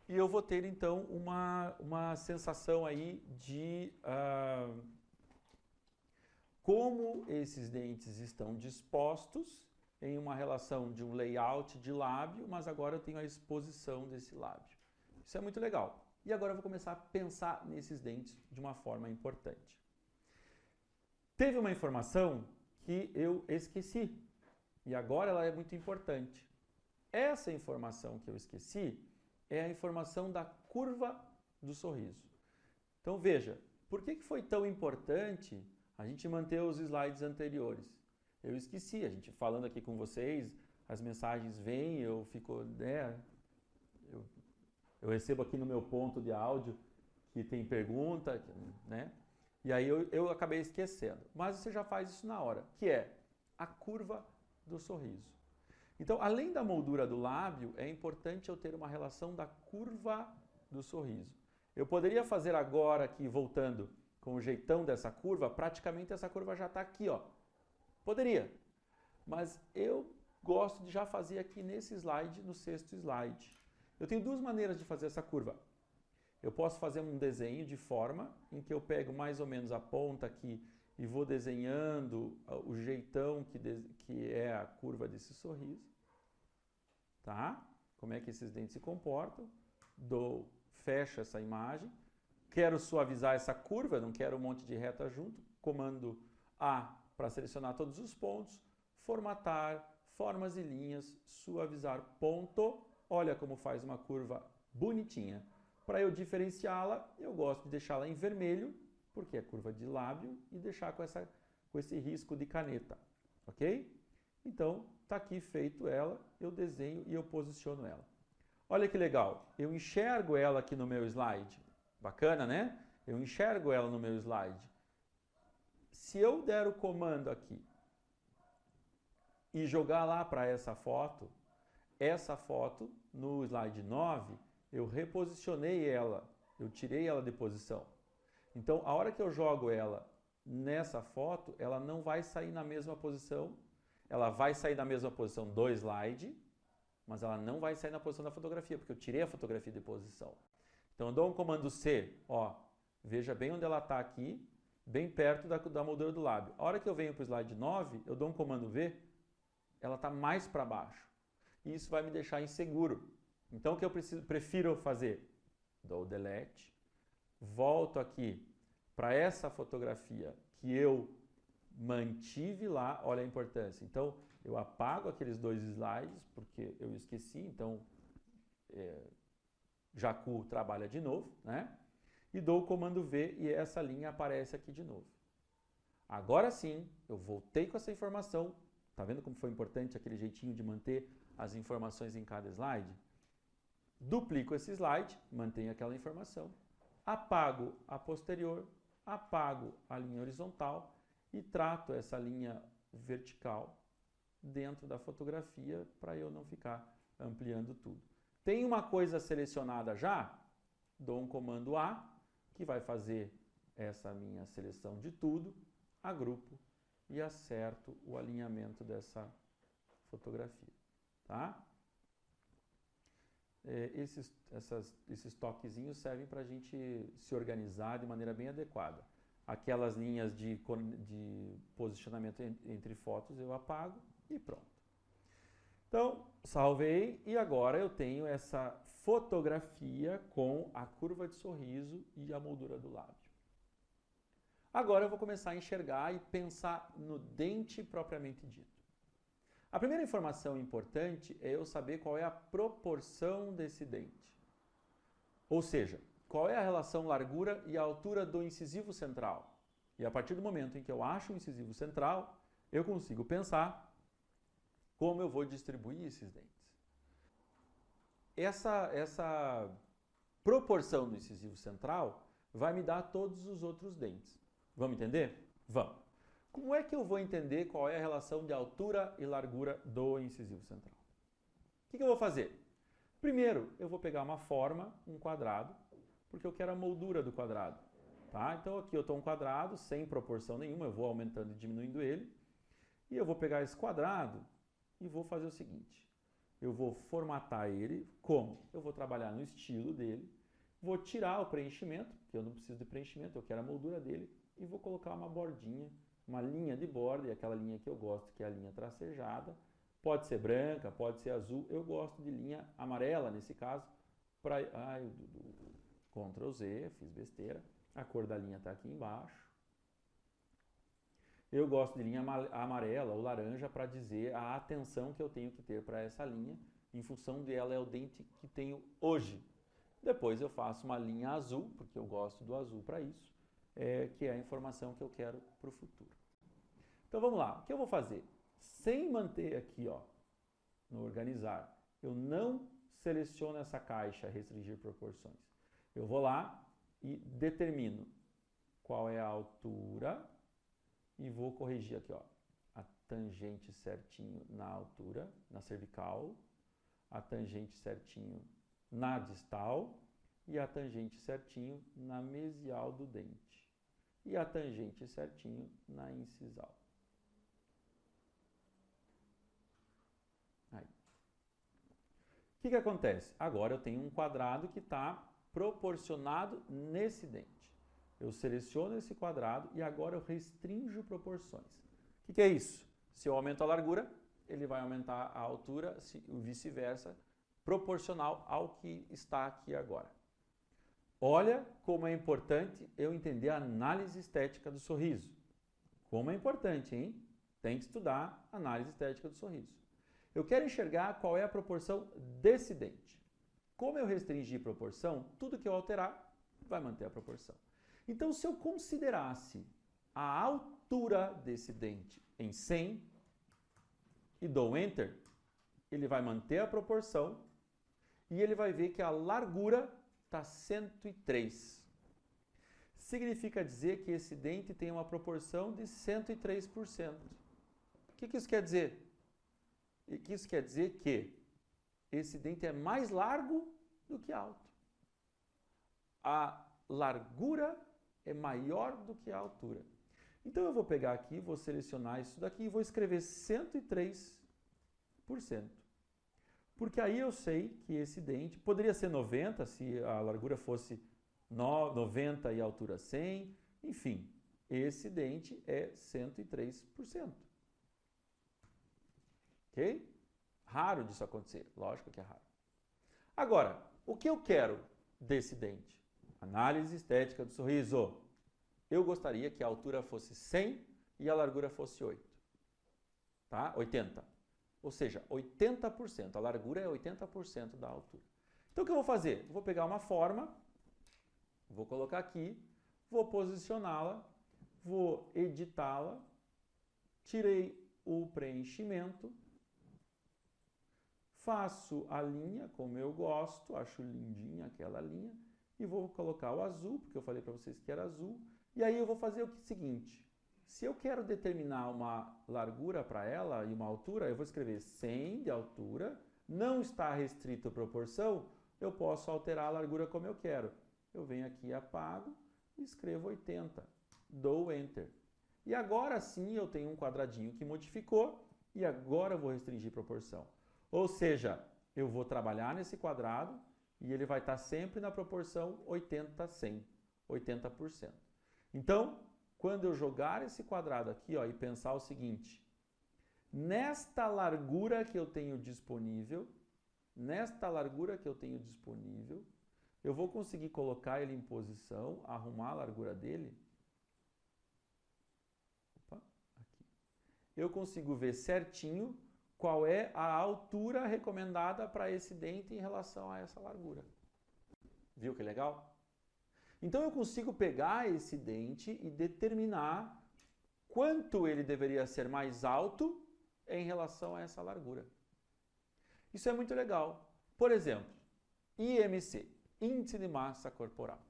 e eu vou ter então uma sensação aí de como esses dentes estão dispostos em uma relação de um layout de lábio, mas agora eu tenho a exposição desse lábio. Isso é muito legal. E agora eu vou começar a pensar nesses dentes de uma forma importante. Teve uma informação que eu esqueci, e agora ela é muito importante. Essa informação que eu esqueci é a informação da curva do sorriso. Então veja, por que foi tão importante a gente manter os slides anteriores? Eu esqueci, a gente falando aqui com vocês, as mensagens vêm, eu fico, eu recebo aqui no meu ponto de áudio que tem pergunta, né? E aí eu acabei esquecendo. Mas você já faz isso na hora, que é a curva do sorriso. Então, além da moldura do lábio, é importante eu ter uma relação da curva do sorriso. Eu poderia fazer agora aqui, voltando, com o jeitão dessa curva, praticamente essa curva já está aqui, ó. Poderia, mas eu gosto de já fazer aqui nesse slide, no sexto slide. Eu tenho duas maneiras de fazer essa curva. Eu posso fazer um desenho de forma em que eu pego mais ou menos a ponta aqui e vou desenhando o jeitão que é a curva desse sorriso. Tá? Como é que esses dentes se comportam. Fecho essa imagem. Quero suavizar essa curva, não quero um monte de reta junto. Comando A para selecionar todos os pontos. Formatar, formas e linhas, suavizar ponto. Olha como faz uma curva bonitinha. Para eu diferenciá-la, eu gosto de deixá-la em vermelho, porque é curva de lábio, e deixar com esse risco de caneta, ok? Então, está aqui feito ela, eu desenho e eu posiciono ela. Olha que legal, eu enxergo ela aqui no meu slide. Bacana, né? Eu enxergo ela no meu slide. Se eu der o comando aqui e jogar lá para essa foto no slide 9, eu reposicionei ela, eu tirei ela de posição. Então, a hora que eu jogo ela nessa foto, ela não vai sair na mesma posição, ela vai sair na mesma posição do slide, mas ela não vai sair na posição da fotografia, porque eu tirei a fotografia de posição. Então, eu dou um comando C, ó, veja bem onde ela está aqui, bem perto da moldura do lábio. A hora que eu venho para o slide 9, eu dou um comando V, ela está mais para baixo. E isso vai me deixar inseguro. Então, o que eu prefiro fazer? Dou delete, volto aqui para essa fotografia que eu mantive lá, olha a importância. Então, eu apago aqueles dois slides, porque eu esqueci, então Jacu trabalha de novo, né? E dou o comando V e essa linha aparece aqui de novo. Agora sim, eu voltei com essa informação. Tá vendo como foi importante aquele jeitinho de manter as informações em cada slide? Duplico esse slide, mantenho aquela informação, apago a posterior, apago a linha horizontal e trato essa linha vertical dentro da fotografia para eu não ficar ampliando tudo. Tem uma coisa selecionada já? Dou um comando A, que vai fazer essa minha seleção de tudo, agrupo e acerto o alinhamento dessa fotografia. Tá? Esses toquezinhos servem para a gente se organizar de maneira bem adequada. Aquelas linhas de posicionamento entre fotos eu apago e pronto. Então, salvei e agora eu tenho essa fotografia com a curva de sorriso e a moldura do lábio. Agora eu vou começar a enxergar e pensar no dente propriamente dito. A primeira informação importante é eu saber qual é a proporção desse dente. Ou seja, qual é a relação largura e altura do incisivo central. E a partir do momento em que eu acho o incisivo central, eu consigo pensar como eu vou distribuir esses dentes. Essa proporção do incisivo central vai me dar todos os outros dentes. Vamos entender? Vamos. Como é que eu vou entender qual é a relação de altura e largura do incisivo central? O que eu vou fazer? Primeiro, eu vou pegar uma forma, um quadrado, porque eu quero a moldura do quadrado. Tá? Então aqui eu estou um quadrado sem proporção nenhuma, eu vou aumentando e diminuindo ele. E eu vou pegar esse quadrado e vou fazer o seguinte. Eu vou formatar ele como? Eu vou trabalhar no estilo dele, vou tirar o preenchimento, porque eu não preciso de preenchimento, eu quero a moldura dele, e vou colocar uma bordinha, uma linha de borda, e aquela linha que eu gosto, que é a linha tracejada. Pode ser branca, pode ser azul, eu gosto de linha amarela nesse caso. Ctrl Z, fiz besteira. A cor da linha está aqui embaixo. Eu gosto de linha amarela ou laranja para dizer a atenção que eu tenho que ter para essa linha, em função dela é o dente que tenho hoje. Depois eu faço uma linha azul, porque eu gosto do azul para isso, que é a informação que eu quero para o futuro. Então vamos lá, o que eu vou fazer? Sem manter aqui, ó, no organizar, eu não seleciono essa caixa restringir proporções. Eu vou lá e determino qual é a altura e vou corrigir aqui, ó, a tangente certinho na altura, na cervical, a tangente certinho na distal e a tangente certinho na mesial do dente. e a tangente certinho na incisal. Aí. O que acontece? Agora eu tenho um quadrado que está proporcionado nesse dente. Eu seleciono esse quadrado e agora eu restringo proporções. O que é isso? Se eu aumento a largura, ele vai aumentar a altura, e vice-versa, proporcional ao que está aqui agora. Olha como é importante eu entender a análise estética do sorriso. Como é importante, hein? Tem que estudar a análise estética do sorriso. Eu quero enxergar qual é a proporção desse dente. Como eu restringir proporção, tudo que eu alterar vai manter a proporção. Então, se eu considerasse a altura desse dente em 100 e dou Enter, ele vai manter a proporção e ele vai ver que a largura está 103. Significa dizer que esse dente tem uma proporção de 103%. O que isso quer dizer? Isso quer dizer que esse dente é mais largo do que alto. A largura é maior do que a altura. Então eu vou pegar aqui, vou selecionar isso daqui e vou escrever 103%. Porque aí eu sei que esse dente poderia ser 90 se a largura fosse 90 e a altura 100. Enfim, esse dente é 103%. Ok? Raro disso acontecer, lógico que é raro. Agora, o que eu quero desse dente? Análise estética do sorriso. Eu gostaria que a altura fosse 100 e a largura fosse 8. Tá? 80. Ou seja, 80%. A largura é 80% da altura. Então o que eu vou fazer? Eu vou pegar uma forma, vou colocar aqui, vou posicioná-la, vou editá-la, tirei o preenchimento, faço a linha como eu gosto, acho lindinha aquela linha, e vou colocar o azul, porque eu falei para vocês que era azul, e aí eu vou fazer o seguinte, se eu quero determinar uma largura para ela e uma altura, eu vou escrever 100 de altura, não está restrito a proporção, eu posso alterar a largura como eu quero. Eu venho aqui, apago e escrevo 80, dou Enter. E agora sim eu tenho um quadradinho que modificou e agora eu vou restringir proporção. Ou seja, eu vou trabalhar nesse quadrado e ele vai estar sempre na proporção 80-100, 80%. Então, quando eu jogar esse quadrado aqui ó, e pensar o seguinte, nesta largura que eu tenho disponível, eu vou conseguir colocar ele em posição, arrumar a largura dele. Opa, aqui. Eu consigo ver certinho qual é a altura recomendada para esse dente em relação a essa largura. Viu que legal? Então eu consigo pegar esse dente e determinar quanto ele deveria ser mais alto em relação a essa largura. Isso é muito legal. Por exemplo, IMC, Índice de Massa Corporal.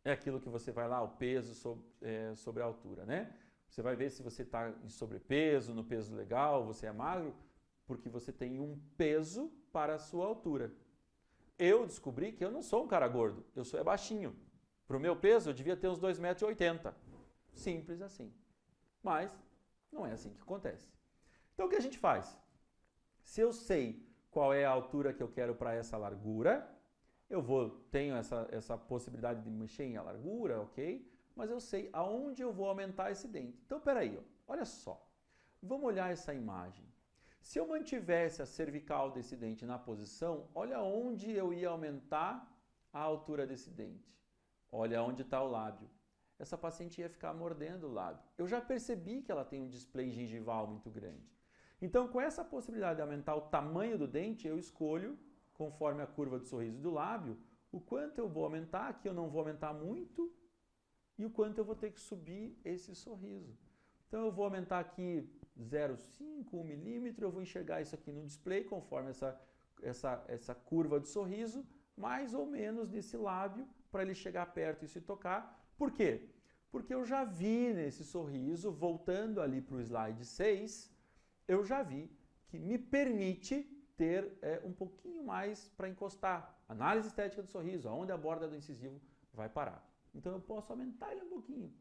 É aquilo que você vai lá, o peso sobre a altura, né? Você vai ver se você está em sobrepeso, no peso legal, você é magro, porque você tem um peso para a sua altura. Eu descobri que eu não sou um cara gordo, eu sou baixinho. Para o meu peso, eu devia ter uns 2,80 m. Simples assim. Mas não é assim que acontece. Então, o que a gente faz? Se eu sei qual é a altura que eu quero para essa largura, tenho essa possibilidade de mexer em a largura, ok? Mas eu sei aonde eu vou aumentar esse dente. Então, peraí, olha só. Vamos olhar essa imagem. Se eu mantivesse a cervical desse dente na posição, olha onde eu ia aumentar a altura desse dente. Olha onde está o lábio. Essa paciente ia ficar mordendo o lábio. Eu já percebi que ela tem um display gengival muito grande. Então, com essa possibilidade de aumentar o tamanho do dente, eu escolho, conforme a curva do sorriso do lábio, o quanto eu vou aumentar, que eu não vou aumentar muito, e o quanto eu vou ter que subir esse sorriso. Então eu vou aumentar aqui 0,5, 1 milímetro, eu vou enxergar isso aqui no display, conforme essa curva de sorriso, mais ou menos nesse lábio, para ele chegar perto e se tocar. Por quê? Porque eu já vi nesse sorriso, voltando ali para o slide 6, eu já vi que me permite ter um pouquinho mais para encostar. Análise estética do sorriso, aonde a borda do incisivo vai parar. Então eu posso aumentar ele um pouquinho.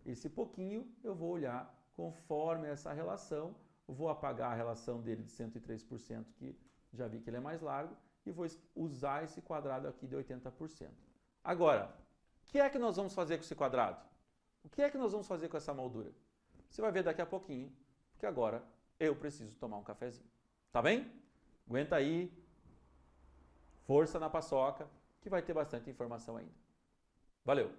esse pouquinho, eu vou olhar conforme essa relação, vou apagar a relação dele de 103%, que já vi que ele é mais largo, e vou usar esse quadrado aqui de 80%. Agora, o que é que nós vamos fazer com esse quadrado? O que é que nós vamos fazer com essa moldura? Você vai ver daqui a pouquinho, porque agora eu preciso tomar um cafezinho. Tá bem? Aguenta aí, força na paçoca, que vai ter bastante informação ainda. Valeu!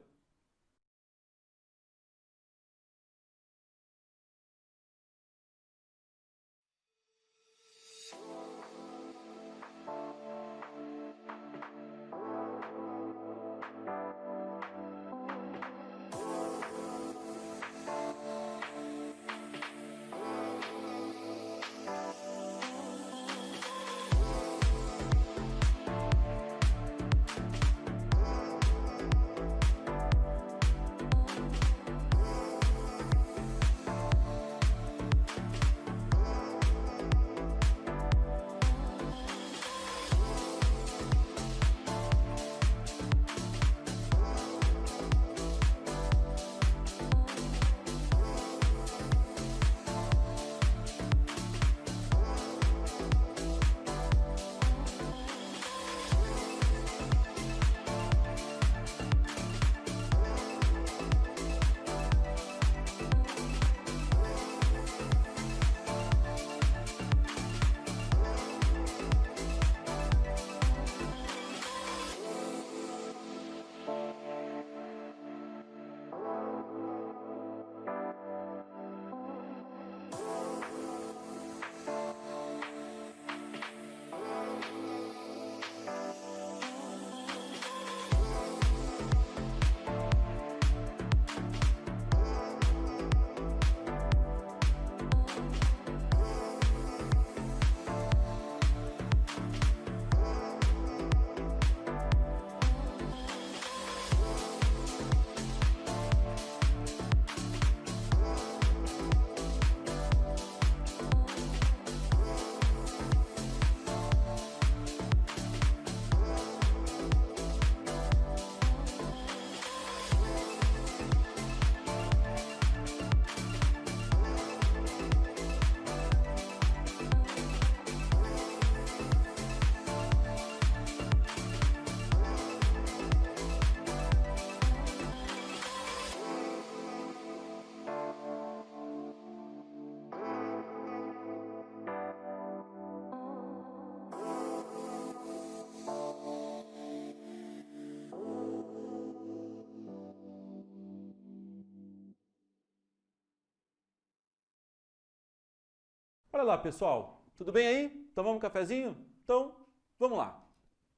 Olha lá, pessoal, tudo bem aí? Tomamos um cafezinho? Então, vamos lá.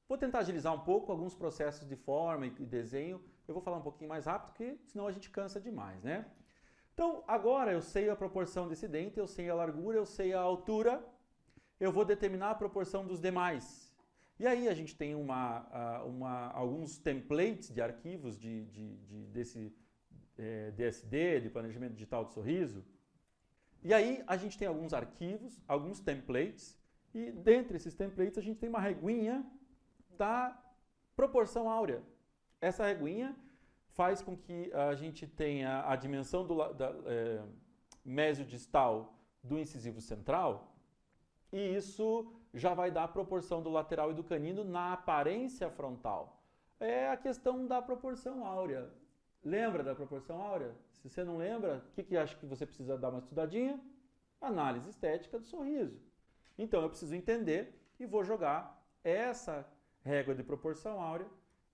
Vou tentar agilizar um pouco alguns processos de forma e desenho. Eu vou falar um pouquinho mais rápido, porque senão a gente cansa demais, né? Então, agora eu sei a proporção desse dente, eu sei a largura, eu sei a altura, eu vou determinar a proporção dos demais. E aí a gente tem alguns templates de arquivos desse DSD, de Planejamento Digital de Sorriso. E aí a gente tem alguns arquivos, alguns templates, e dentre esses templates a gente tem uma reguinha da proporção áurea. Essa reguinha faz com que a gente tenha a dimensão mesiodistal do incisivo central, e isso já vai dar a proporção do lateral e do canino na aparência frontal. É a questão da proporção áurea. Lembra da proporção áurea? Se você não lembra, o que acha que você precisa dar uma estudadinha? Análise estética do sorriso. Então eu preciso entender e vou jogar essa régua de proporção áurea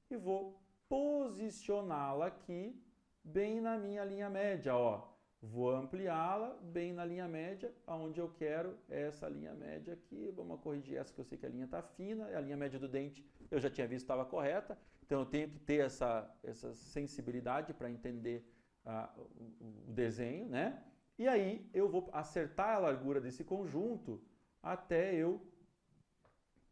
e vou posicioná-la aqui bem na minha linha média, ó. Vou ampliá-la bem na linha média, aonde eu quero essa linha média aqui. Vamos corrigir essa que eu sei que a linha está fina, a linha média do dente eu já tinha visto estava correta, então eu tenho que ter essa sensibilidade para entender o desenho, né? E aí eu vou acertar a largura desse conjunto até eu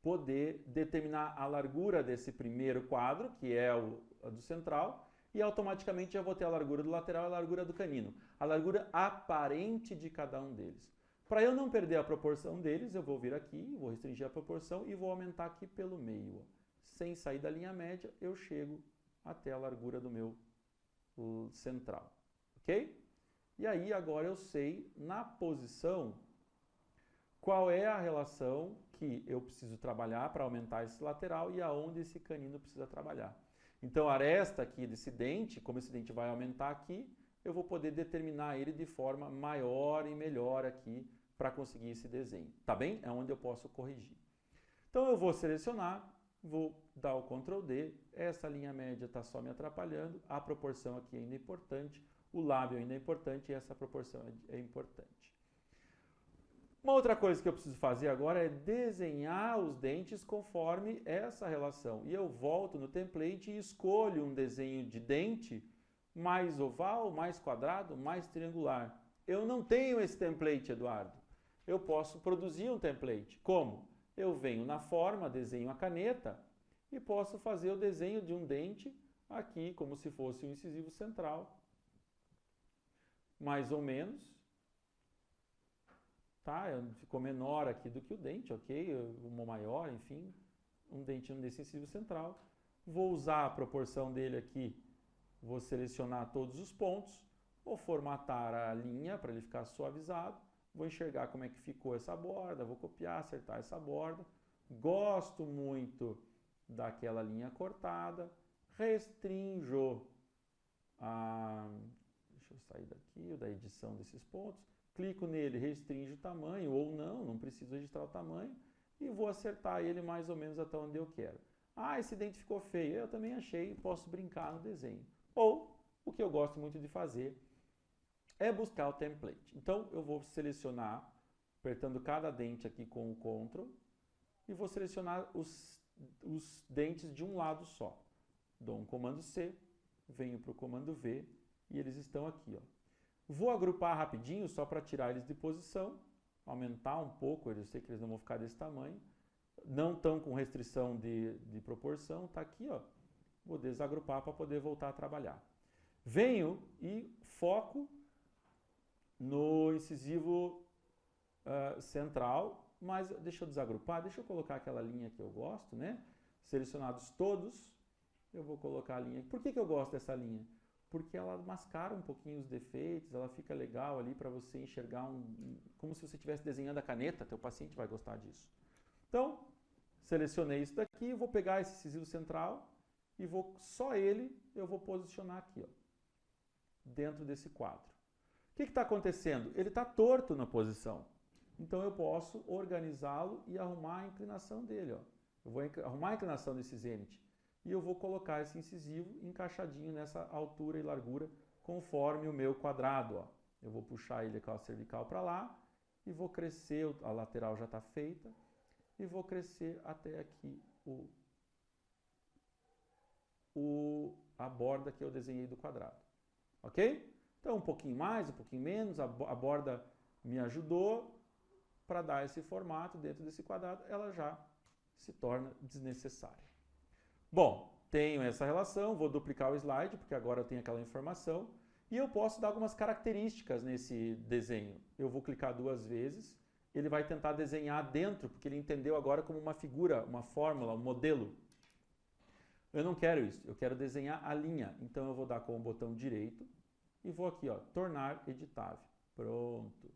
poder determinar a largura desse primeiro quadro, que é a do central, e automaticamente já vou ter a largura do lateral e a largura do canino. A largura aparente de cada um deles. Para eu não perder a proporção deles, eu vou vir aqui, vou restringir a proporção e vou aumentar aqui pelo meio. Ó. Sem sair da linha média, eu chego até a largura do meu central. ok? E aí agora eu sei na posição qual é a relação que eu preciso trabalhar para aumentar esse lateral e aonde esse canino precisa trabalhar. Então a aresta aqui desse dente, como esse dente vai aumentar aqui, eu vou poder determinar ele de forma maior e melhor aqui para conseguir esse desenho, tá bem? É onde eu posso corrigir. Então eu vou selecionar, vou dar o Ctrl D, essa linha média está só me atrapalhando, a proporção aqui ainda é importante, o lábio ainda é importante e essa proporção é importante. Uma outra coisa que eu preciso fazer agora é desenhar os dentes conforme essa relação. E eu volto no template e escolho um desenho de dente mais oval, mais quadrado, mais triangular. Eu não tenho esse template, Eduardo. Eu posso produzir um template. Como? Eu venho na forma, desenho a caneta e posso fazer o desenho de um dente aqui, como se fosse um incisivo central. Mais ou menos. Tá? Ficou menor aqui do que o dente, ok? Uma maior, enfim. Um dentinho desse incisivo central. Vou usar a proporção dele aqui. Vou selecionar todos os pontos. Vou formatar a linha para ele ficar suavizado. Vou enxergar como é que ficou essa borda, vou copiar, acertar essa borda. Gosto muito daquela linha cortada. Restrinjo deixa eu sair daqui, da edição desses pontos. Clico nele, restrinjo o tamanho, ou não preciso registrar o tamanho. E vou acertar ele mais ou menos até onde eu quero. Ah, esse dente ficou feio. Eu também achei, posso brincar no desenho. Ou, o que eu gosto muito de fazer é buscar o template. Então, eu vou selecionar, apertando cada dente aqui com o Ctrl, e vou selecionar os dentes de um lado só. Dou um comando C, venho para o comando V, e eles estão aqui, ó. Vou agrupar rapidinho, só para tirar eles de posição, aumentar um pouco, eu sei que eles não vão ficar desse tamanho. Não estão com restrição de proporção, tá aqui, ó. Vou desagrupar para poder voltar a trabalhar. Venho e foco no incisivo central, mas deixa eu desagrupar, deixa eu colocar aquela linha que eu gosto, né? Selecionados todos, eu vou colocar a linha. Por que eu gosto dessa linha? Porque ela mascara um pouquinho os defeitos, ela fica legal ali para você enxergar como se você estivesse desenhando a caneta, teu paciente vai gostar disso. Então, selecionei isso daqui, vou pegar esse incisivo central e só ele eu vou posicionar aqui, ó, dentro desse quadro. O que está acontecendo? Ele está torto na posição. Então eu posso organizá-lo e arrumar a inclinação dele. Ó. Eu vou arrumar a inclinação desse zênite. E eu vou colocar esse incisivo encaixadinho nessa altura e largura conforme o meu quadrado. Ó. Eu vou puxar ele com a cervical para lá e vou crescer, a lateral já está feita, e vou crescer até aqui a borda que eu desenhei do quadrado. Ok? Então, um pouquinho mais, um pouquinho menos, a borda me ajudou para dar esse formato dentro desse quadrado, ela já se torna desnecessária. Bom, tenho essa relação, vou duplicar o slide, porque agora eu tenho aquela informação, e eu posso dar algumas características nesse desenho. Eu vou clicar 2 vezes, ele vai tentar desenhar dentro, porque ele entendeu agora como uma figura, uma fórmula, um modelo. Eu não quero isso, eu quero desenhar a linha, então eu vou dar com o botão direito, e vou aqui, ó, tornar editável. Pronto.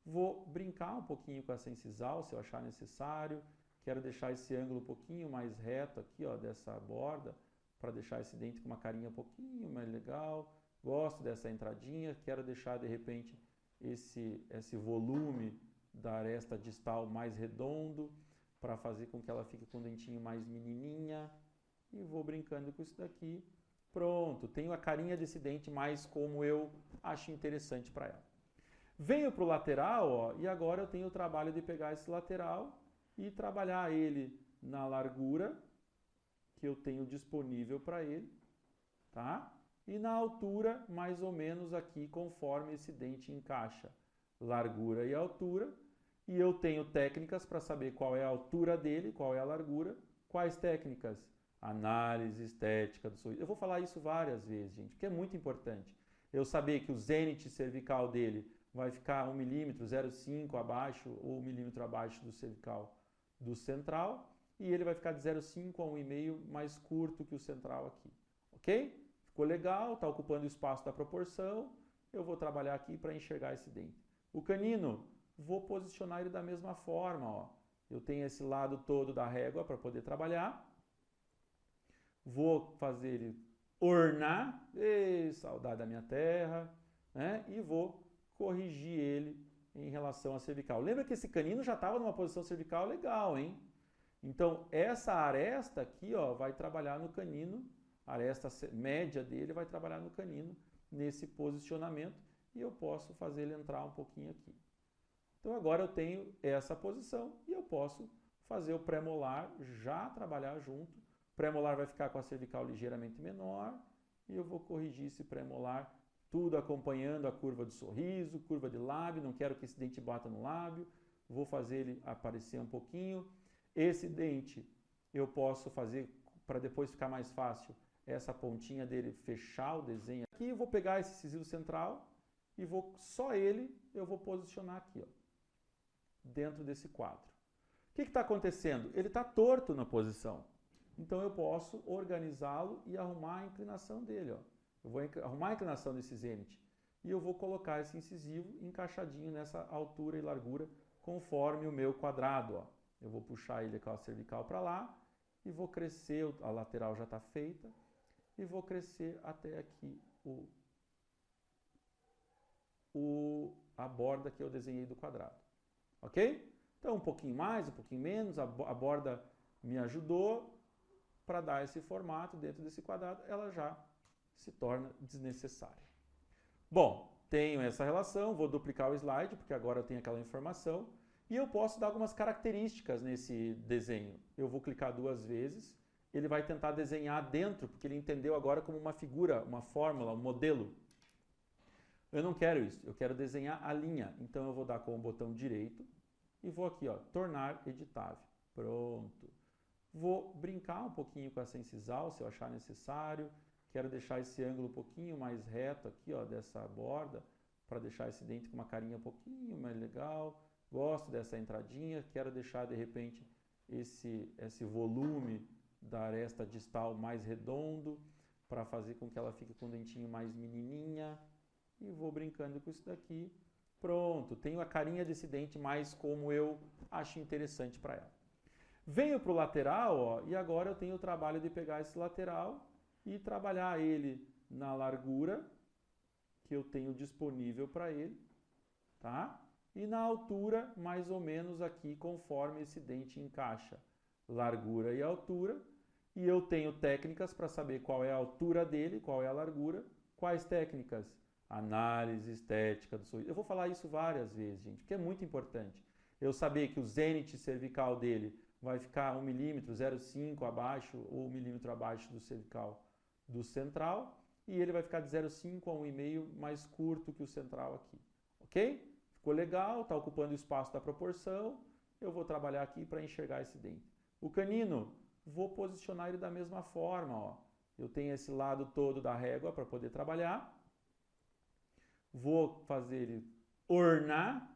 Vou brincar um pouquinho com essa incisal, se eu achar necessário. Quero deixar esse ângulo um pouquinho mais reto aqui, ó, dessa borda, para deixar esse dente com uma carinha um pouquinho mais legal. Gosto dessa entradinha. Quero deixar, de repente, esse volume da aresta distal mais redondo, para fazer com que ela fique com o dentinho mais menininha. E vou brincando com isso daqui. Pronto, tenho a carinha desse dente mais como eu acho interessante para ela. Venho para o lateral, ó, e agora eu tenho o trabalho de pegar esse lateral e trabalhar ele na largura que eu tenho disponível para ele, tá? E na altura, mais ou menos aqui, conforme esse dente encaixa. Largura e altura. E eu tenho técnicas para saber qual é a altura dele, qual é a largura. Quais técnicas? Análise estética do sorriso. Eu vou falar isso várias vezes, gente, porque é muito importante. Eu saber que o zênite cervical dele vai ficar 1 milímetro, 0,5 abaixo ou 1 milímetro abaixo do cervical do central, e ele vai ficar de 0,5 a 1,5 mais curto que o central aqui. Ok? Ficou legal, está ocupando o espaço da proporção. eu vou trabalhar aqui para enxergar esse dente. O canino, vou posicionar ele da mesma forma, ó. Eu tenho esse lado todo da régua para poder trabalhar. Vou fazer ele ornar, saudade da minha terra, né? E vou corrigir ele em relação à cervical. Lembra que esse canino já estava numa posição cervical legal, hein? Então, essa aresta aqui, ó, vai trabalhar no canino, a aresta média dele vai trabalhar no canino, nesse posicionamento, e eu posso fazer ele entrar um pouquinho aqui. Então, agora eu tenho essa posição e eu posso fazer o pré-molar já trabalhar junto. O pré-molar vai ficar com a cervical ligeiramente menor e eu vou corrigir esse pré-molar, tudo acompanhando a curva do sorriso, curva de lábio, não quero que esse dente bata no lábio, vou fazer ele aparecer um pouquinho. Esse dente eu posso fazer, para depois ficar mais fácil, essa pontinha dele fechar o desenho aqui. Eu vou pegar esse incisivo central e só ele eu vou posicionar aqui, ó, dentro desse quadro. O que está acontecendo? Ele está torto na posição. Então eu posso organizá-lo e arrumar a inclinação dele, ó. Eu vou arrumar a inclinação desse zênite e eu vou colocar esse incisivo encaixadinho nessa altura e largura conforme o meu quadrado, ó. Eu vou puxar ele com a cervical para lá e vou crescer, a lateral já está feita, e vou crescer até aqui a borda que eu desenhei do quadrado. Ok? Então, um pouquinho mais, um pouquinho menos, a borda me ajudou para dar esse formato dentro desse quadrado, ela já se torna desnecessária. Bom, tenho essa relação, vou duplicar o slide, porque agora eu tenho aquela informação, e eu posso dar algumas características nesse desenho. Eu vou clicar 2 vezes, ele vai tentar desenhar dentro, porque ele entendeu agora como uma figura, uma fórmula, um modelo. Eu não quero isso, eu quero desenhar a linha. Então eu vou dar com o botão direito e vou aqui, ó, tornar editável. Pronto. Vou brincar um pouquinho com essa incisal, se eu achar necessário. Quero deixar esse ângulo um pouquinho mais reto aqui, ó, dessa borda, para deixar esse dente com uma carinha um pouquinho mais legal. Gosto dessa entradinha, quero deixar de repente esse volume da aresta distal mais redondo, para fazer com que ela fique com o dentinho mais menininha. E vou brincando com isso daqui. Pronto, tenho a carinha desse dente mais como eu acho interessante para ela. Venho para o lateral, ó, e agora eu tenho o trabalho de pegar esse lateral e trabalhar ele na largura que eu tenho disponível para ele, tá? E na altura, mais ou menos aqui, conforme esse dente encaixa. Largura e altura. E eu tenho técnicas para saber qual é a altura dele, qual é a largura. Quais técnicas? Análise estética do sorriso. Eu vou falar isso várias vezes, gente, porque é muito importante. Eu saber que o zênite cervical dele vai ficar 1 milímetro, 0,5 abaixo ou 1 milímetro abaixo do cervical do central, e ele vai ficar de 0,5 a 1,5 mais curto que o central aqui. Ok? Ficou legal, está ocupando o espaço da proporção. Eu vou trabalhar aqui para enxergar esse dente. O canino, vou posicionar ele da mesma forma, ó. Eu tenho esse lado todo da régua para poder trabalhar. Vou fazer ele ornar,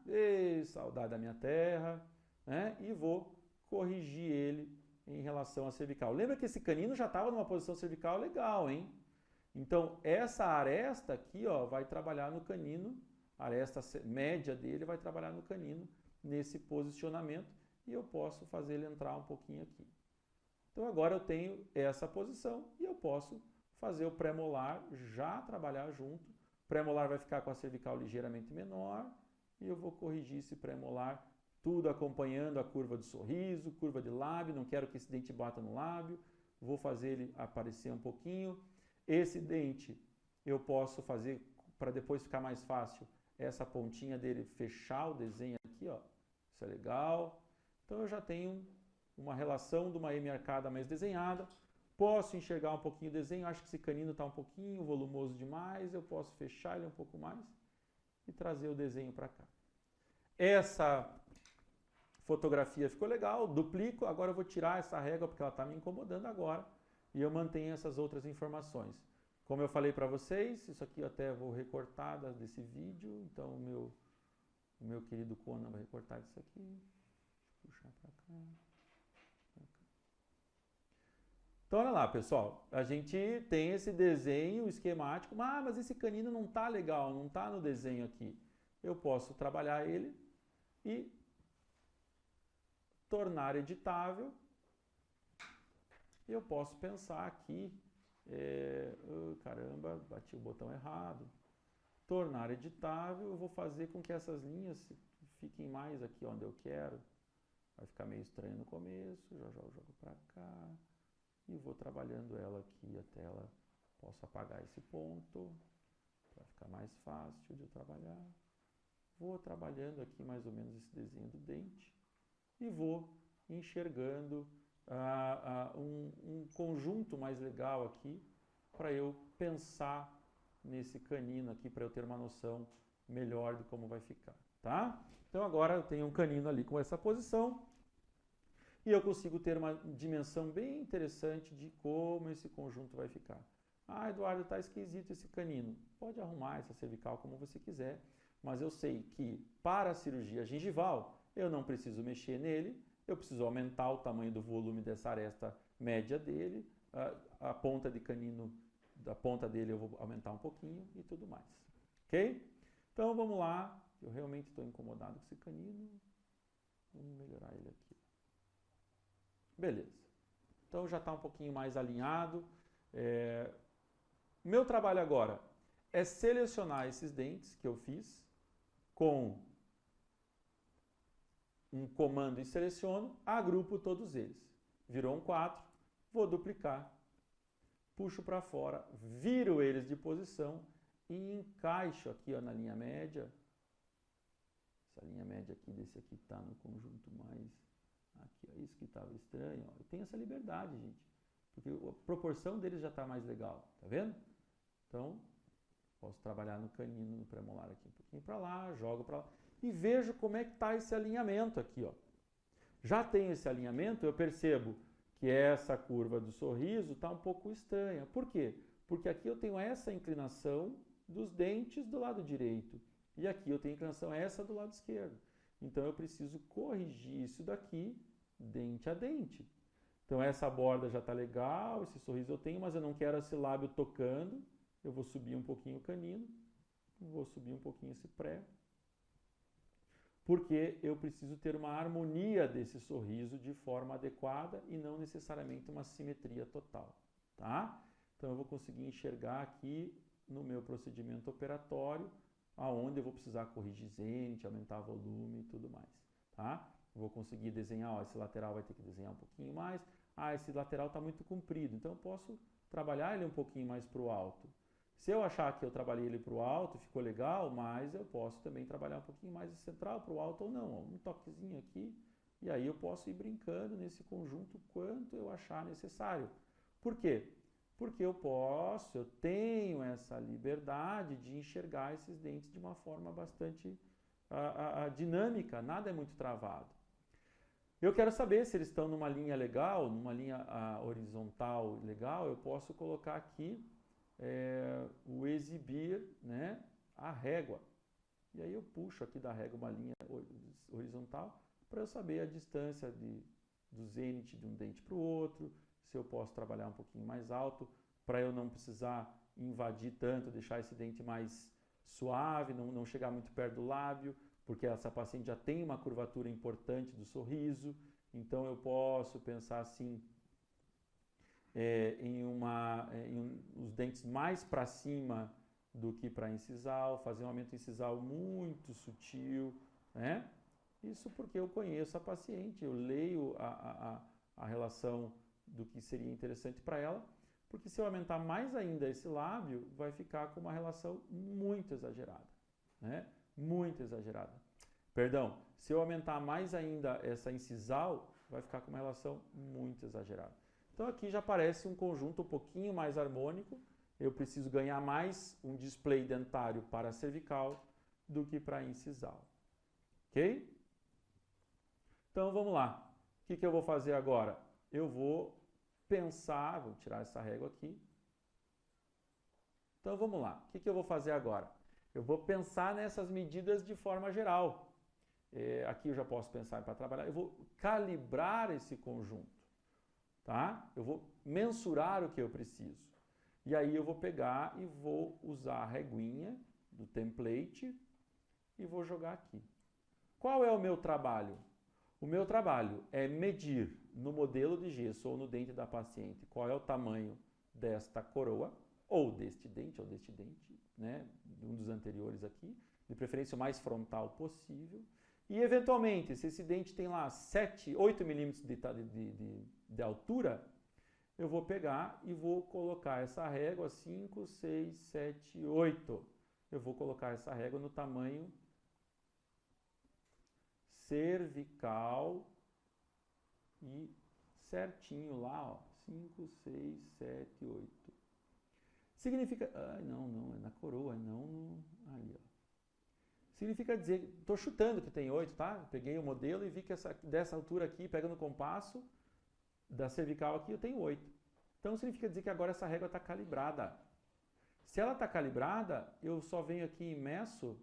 saudade da minha terra, né? E vou corrigir ele em relação à cervical. Lembra que esse canino já estava numa posição cervical legal, hein? Então, essa aresta aqui, ó, vai trabalhar no canino, a aresta média dele vai trabalhar no canino, nesse posicionamento, e eu posso fazer ele entrar um pouquinho aqui. Então, agora eu tenho essa posição e eu posso fazer o pré-molar já trabalhar junto. O pré-molar vai ficar com a cervical ligeiramente menor e eu vou corrigir esse pré-molar, tudo acompanhando a curva do sorriso, curva de lábio, não quero que esse dente bata no lábio, vou fazer ele aparecer um pouquinho. Esse dente eu posso fazer, para depois ficar mais fácil, essa pontinha dele fechar o desenho aqui, ó. Isso é legal. Então eu já tenho uma relação de uma M arcada mais desenhada. Posso enxergar um pouquinho o desenho, acho que esse canino está um pouquinho volumoso demais, eu posso fechar ele um pouco mais e trazer o desenho para cá. Essa fotografia ficou legal, duplico, agora eu vou tirar essa régua porque ela está me incomodando agora e eu mantenho essas outras informações. Como eu falei para vocês, isso aqui eu até vou recortar desse vídeo, então o meu querido Conan vai recortar isso aqui. Deixa eu puxar para cá. Então, olha lá, pessoal, a gente tem esse desenho esquemático, mas esse canino não está legal, não está no desenho aqui. Eu posso trabalhar ele e tornar editável. Eu posso pensar aqui, caramba, bati o botão errado. Tornar editável, eu vou fazer com que essas linhas fiquem mais aqui onde eu quero. Vai ficar meio estranho no começo, já jogo para cá. E vou trabalhando ela aqui até ela possa apagar esse ponto, para ficar mais fácil de trabalhar. Vou trabalhando aqui mais ou menos esse desenho do dente e vou enxergando um conjunto mais legal aqui para eu pensar nesse canino aqui, para eu ter uma noção melhor de como vai ficar, tá? Então agora eu tenho um canino ali com essa posição e eu consigo ter uma dimensão bem interessante de como esse conjunto vai ficar. Ah, Eduardo, tá esquisito esse canino. Pode arrumar essa cervical como você quiser, mas eu sei que para a cirurgia gengival eu não preciso mexer nele, eu preciso aumentar o tamanho do volume dessa aresta média dele, a ponta de canino, da ponta dele eu vou aumentar um pouquinho e tudo mais. Ok? Então vamos lá, eu realmente estou incomodado com esse canino, vamos melhorar ele aqui. Beleza. Então já está um pouquinho mais alinhado. Meu trabalho agora é selecionar esses dentes que eu fiz com um comando e seleciono, agrupo todos eles. Virou um 4, vou duplicar, puxo para fora, viro eles de posição e encaixo aqui ó, na linha média. Essa linha média aqui desse aqui está no conjunto mais aqui, ó, isso que estava estranho. Ó. Eu tenho essa liberdade, gente, porque a proporção deles já está mais legal, tá vendo? Então, posso trabalhar no canino, no premolar aqui um pouquinho para lá, jogo para lá e vejo como é que está esse alinhamento aqui, ó. Já tenho esse alinhamento, eu percebo que essa curva do sorriso está um pouco estranha. Por quê? Porque aqui eu tenho essa inclinação dos dentes do lado direito e aqui eu tenho inclinação essa do lado esquerdo. Então eu preciso corrigir isso daqui dente a dente. Então essa borda já está legal, esse sorriso eu tenho, mas eu não quero esse lábio tocando. Eu vou subir um pouquinho o canino, vou subir um pouquinho esse pré, porque eu preciso ter uma harmonia desse sorriso de forma adequada e não necessariamente uma simetria total, tá? Então eu vou conseguir enxergar aqui no meu procedimento operatório aonde eu vou precisar corrigir zênite, aumentar volume e tudo mais, tá? Vou conseguir desenhar, ó, esse lateral vai ter que desenhar um pouquinho mais. Ah, esse lateral está muito comprido, então eu posso trabalhar ele um pouquinho mais para o alto. Se eu achar que eu trabalhei ele para o alto, ficou legal, mas eu posso também trabalhar um pouquinho mais de central para o alto ou não. Ó, um toquezinho aqui, e aí eu posso ir brincando nesse conjunto quanto eu achar necessário. Por quê? Porque eu tenho essa liberdade de enxergar esses dentes de uma forma bastante dinâmica, nada é muito travado. Eu quero saber se eles estão numa linha legal, numa linha horizontal legal, eu posso colocar aqui o exibir, né, a régua. E aí eu puxo aqui da régua uma linha horizontal para eu saber a distância do zênite de um dente para o outro, se eu posso trabalhar um pouquinho mais alto, para eu não precisar invadir tanto, deixar esse dente mais suave, não chegar muito perto do lábio, porque essa paciente já tem uma curvatura importante do sorriso, então eu posso pensar assim, os dentes mais para cima do que para incisal, fazer um aumento incisal muito sutil, né? Isso porque eu conheço a paciente, eu leio a relação do que seria interessante para ela, porque se eu aumentar mais ainda esse lábio, vai ficar com uma relação muito exagerada, né? Muito exagerada. Perdão, se eu aumentar mais ainda essa incisal, vai ficar com uma relação muito exagerada. Então aqui já parece um conjunto um pouquinho mais harmônico. Eu preciso ganhar mais um display dentário para a cervical do que para a incisal. Ok? Então vamos lá. O que eu vou fazer agora? Eu vou pensar, vou tirar essa régua aqui. Então vamos lá. O que eu vou fazer agora? Eu vou pensar nessas medidas de forma geral. Aqui eu já posso pensar para trabalhar. Eu vou calibrar esse conjunto. tá? Eu vou mensurar o que eu preciso. E aí eu vou pegar e vou usar a reguinha do template e vou jogar aqui. Qual é o meu trabalho? O meu trabalho é medir no modelo de gesso ou no dente da paciente qual é o tamanho desta coroa, ou deste dente, né? Um dos anteriores aqui, de preferência o mais frontal possível. E, eventualmente, se esse dente tem lá 8 milímetros de altura, eu vou pegar e vou colocar essa régua 5, 6, 7, 8. Eu vou colocar essa régua no tamanho cervical e certinho lá, ó, 5, 6, 7, 8. Significa... não, é na coroa, não ali, ó. Significa dizer, estou chutando que tem 8, tá? Peguei o modelo e vi que dessa altura aqui, pega no compasso da cervical aqui, eu tenho 8. Então significa dizer que agora essa régua está calibrada. Se ela está calibrada, eu só venho aqui e meço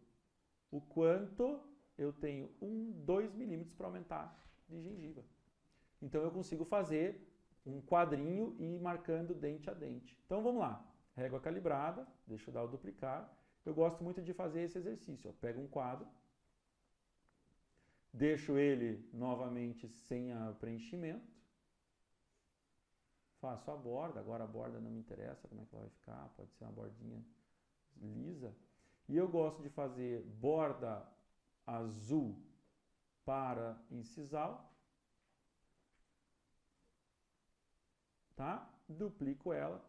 o quanto eu tenho 2 milímetros para aumentar de gengiva. Então eu consigo fazer um quadrinho e ir marcando dente a dente. Então vamos lá. Régua calibrada, deixa eu dar o duplicar. Eu gosto muito de fazer esse exercício. Eu pego um quadro, deixo ele novamente sem preenchimento, faço a borda. Agora a borda não me interessa como é que ela vai ficar, pode ser uma bordinha lisa. E eu gosto de fazer borda azul para incisal, tá? Duplico ela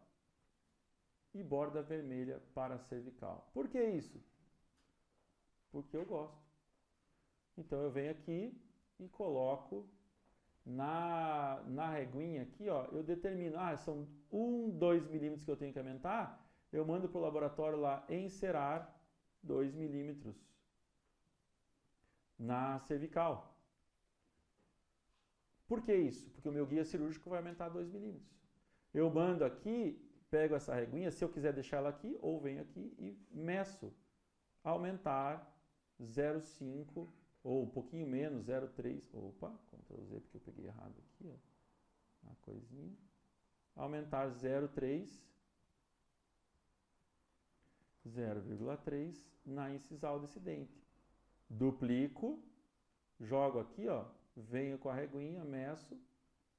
e borda vermelha para cervical. Por que isso? Porque eu gosto. Então eu venho aqui e coloco na reguinha aqui, ó, eu determino, são 2 milímetros que eu tenho que aumentar, eu mando para o laboratório lá encerar 2 milímetros na cervical. Por que isso? Porque o meu guia cirúrgico vai aumentar 2 milímetros. Eu mando aqui, pego essa reguinha, se eu quiser deixar ela aqui, ou venho aqui e meço. Aumentar 0,5 ou um pouquinho menos, 0,3. Opa, Ctrl Z porque eu peguei errado aqui, ó. Uma coisinha. Aumentar 0,3. 0,3 na incisal desse dente. Duplico, jogo aqui, ó, venho com a reguinha, meço,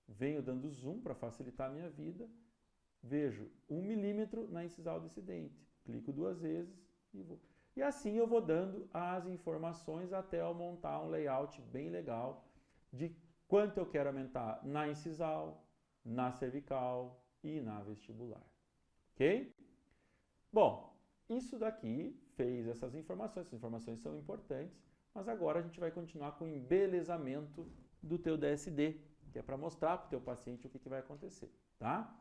venho dando zoom para facilitar a minha vida, vejo 1 milímetro na incisal desse dente, clico 2 vezes e vou. E assim eu vou dando as informações até eu montar um layout bem legal de quanto eu quero aumentar na incisal, na cervical e na vestibular. Ok? Bom, isso daqui fez essas informações são importantes, mas agora a gente vai continuar com o embelezamento do teu DSD, que é para mostrar para o teu paciente o que vai acontecer, tá?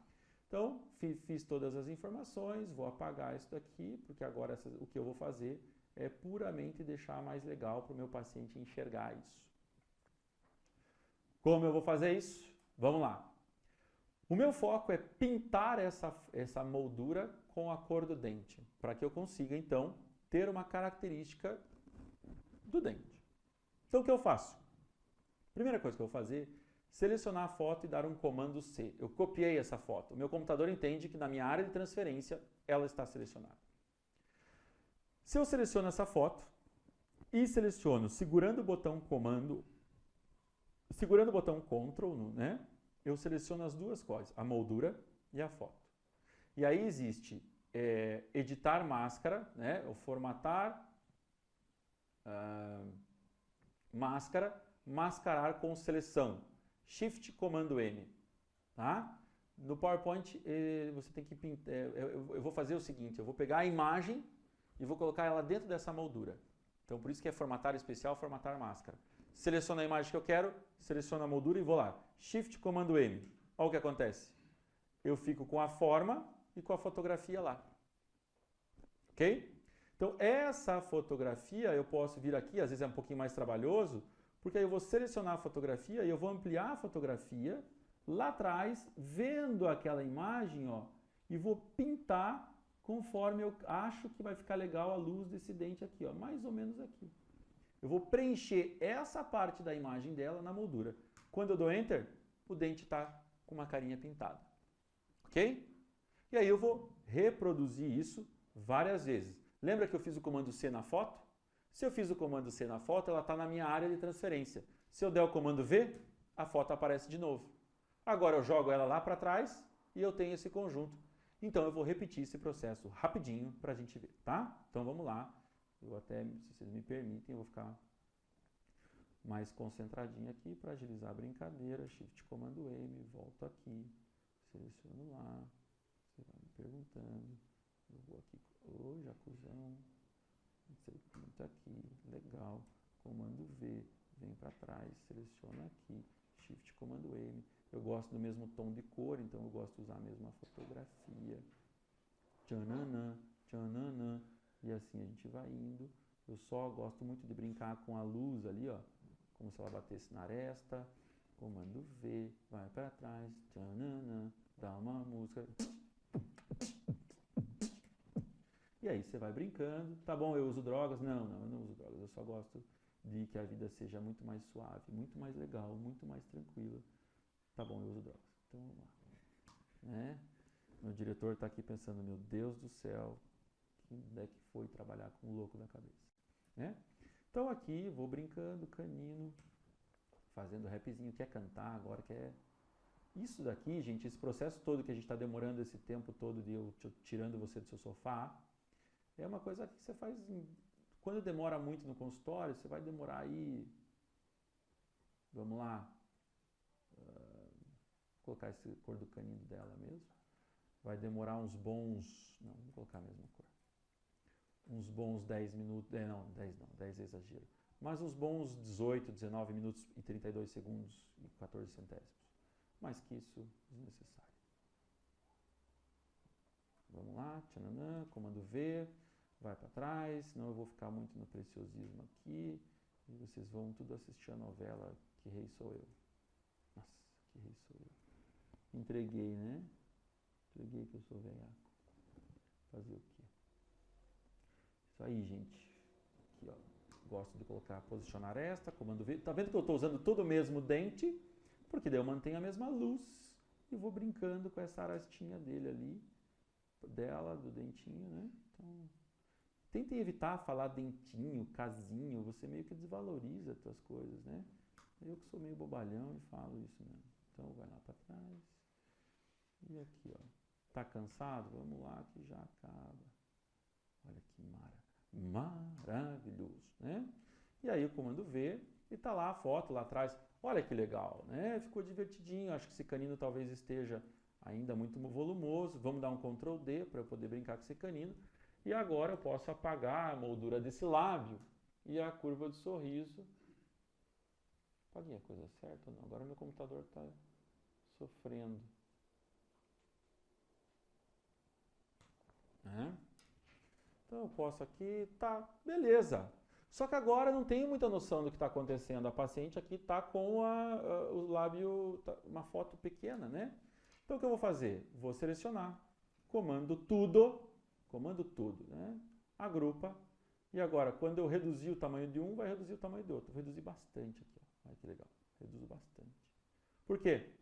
Então, fiz todas as informações, vou apagar isso daqui, porque agora o que eu vou fazer é puramente deixar mais legal para o meu paciente enxergar isso. Como eu vou fazer isso? Vamos lá. O meu foco é pintar essa moldura com a cor do dente, para que eu consiga, então, ter uma característica do dente. Então, o que eu faço? Primeira coisa que eu vou fazer, selecionar a foto e dar um comando C. Eu copiei essa foto. O meu computador entende que na minha área de transferência ela está selecionada. Se eu seleciono essa foto e seleciono segurando o botão comando, segurando o botão Ctrl, né? Eu seleciono as duas coisas, a moldura e a foto. E aí existe editar máscara, né? O formatar máscara, mascarar com seleção. Shift comando M, tá? No PowerPoint você tem que pintar, eu vou fazer o seguinte, eu vou pegar a imagem e vou colocar ela dentro dessa moldura. Então por isso que é formatar especial, formatar máscara. Seleciono a imagem que eu quero, seleciono a moldura e vou lá. Shift comando M. Olha o que acontece. Eu fico com a forma e com a fotografia lá. Ok? Então essa fotografia eu posso vir aqui, às vezes é um pouquinho mais trabalhoso, porque aí eu vou selecionar a fotografia e eu vou ampliar a fotografia lá atrás, vendo aquela imagem, ó, e vou pintar conforme eu acho que vai ficar legal a luz desse dente aqui, ó, mais ou menos aqui. Eu vou preencher essa parte da imagem dela na moldura. Quando eu dou Enter, o dente está com uma carinha pintada. Ok? E aí eu vou reproduzir isso várias vezes. Lembra que eu fiz o comando C na foto? Se eu fiz o comando C na foto, ela está na minha área de transferência. Se eu der o comando V, a foto aparece de novo. Agora eu jogo ela lá para trás e eu tenho esse conjunto. Então eu vou repetir esse processo rapidinho para a gente ver, tá? Então vamos lá. Eu até, se vocês me permitem, eu vou ficar mais concentradinho aqui para agilizar a brincadeira. Shift comando M, volto aqui, seleciono lá. Você vai me perguntando. Eu vou aqui, ô Jacuzão, você pinta aqui, legal. Comando V, vem para trás, seleciona aqui, Shift comando M. Eu gosto do mesmo tom de cor, então eu gosto de usar a mesma fotografia. Tchananã, tchananã. E assim a gente vai indo. Eu só gosto muito de brincar com a luz ali, ó, como se ela batesse na aresta. Comando V, vai para trás, tchananã, dá uma música. E aí você vai brincando. Tá bom, eu uso drogas? Não, eu não uso drogas. Eu só gosto de que a vida seja muito mais suave, muito mais legal, muito mais tranquila. Tá bom, eu uso drogas. Então vamos lá. Né? Meu diretor está aqui pensando, meu Deus do céu, quem é que foi trabalhar com o louco da cabeça? Né? Então aqui, vou brincando, canino, fazendo rapzinho, quer cantar, agora quer... Isso daqui, gente, esse processo todo que a gente está demorando esse tempo todo de eu tirando você do seu sofá, é uma coisa que você faz... Quando demora muito no consultório, você vai demorar aí... Vamos lá. Vou colocar essa cor do canino dela mesmo. Vai demorar uns bons... Não, vamos colocar a mesma cor. Uns bons 10 minutos... não, 10 não, 10 é exagero. Mas uns bons 18, 19 minutos e 32 segundos e 14 centésimos. Mais que isso, desnecessário. Vamos lá, tchananã, comando V, vai para trás, senão eu vou ficar muito no preciosismo aqui. E vocês vão tudo assistir a novela Que Rei Sou Eu. Nossa, que rei sou eu. Entreguei, né? Entreguei que eu sou velhaco. Fazer o quê? Isso aí, gente. Aqui, ó. Gosto de colocar, posicionar esta, comando V. Tá vendo que eu estou usando todo o mesmo dente? Porque daí eu mantenho a mesma luz e vou brincando com essa arastinha dele ali, dela, do dentinho, né? Então, tentem evitar falar dentinho, casinho, você meio que desvaloriza as tuas coisas, né? Eu que sou meio bobalhão e falo isso mesmo. Então, vai lá para trás. E aqui, ó. Tá cansado? Vamos lá que já acaba. Olha que maravilhoso, né? E aí o comando V e tá lá a foto lá atrás. Olha que legal, né? Ficou divertidinho. Acho que esse canino talvez esteja ainda muito volumoso. Vamos dar um Ctrl D para eu poder brincar com esse canino. E agora eu posso apagar a moldura desse lábio e a curva de sorriso. Apaguei a coisa certa ou não? Agora meu computador está sofrendo. Então eu posso aqui, tá, beleza. Só que agora eu não tenho muita noção do que está acontecendo. A paciente aqui está com o lábio, uma foto pequena, né? Então o que eu vou fazer? Vou selecionar, comando tudo, né? Agrupa. E agora, quando eu reduzir o tamanho de um, vai reduzir o tamanho do outro. Vou reduzir bastante aqui, ó. Olha que legal, reduzo bastante. Por quê?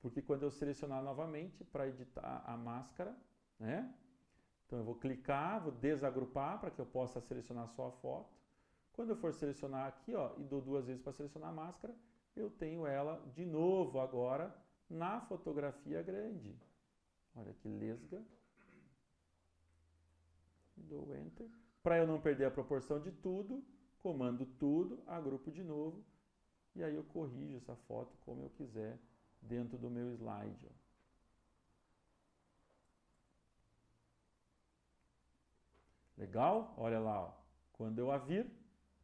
Porque quando eu selecionar novamente para editar a máscara, né? Então eu vou clicar, vou desagrupar para que eu possa selecionar só a foto. Quando eu for selecionar aqui, ó, e dou duas vezes para selecionar a máscara, eu tenho ela de novo agora na fotografia grande. Olha que lesga. Dou Enter. Para eu não perder a proporção de tudo, comando tudo, agrupo de novo, e aí eu corrijo essa foto como eu quiser dentro do meu slide, ó. Legal? Olha lá, ó. Quando eu a vir,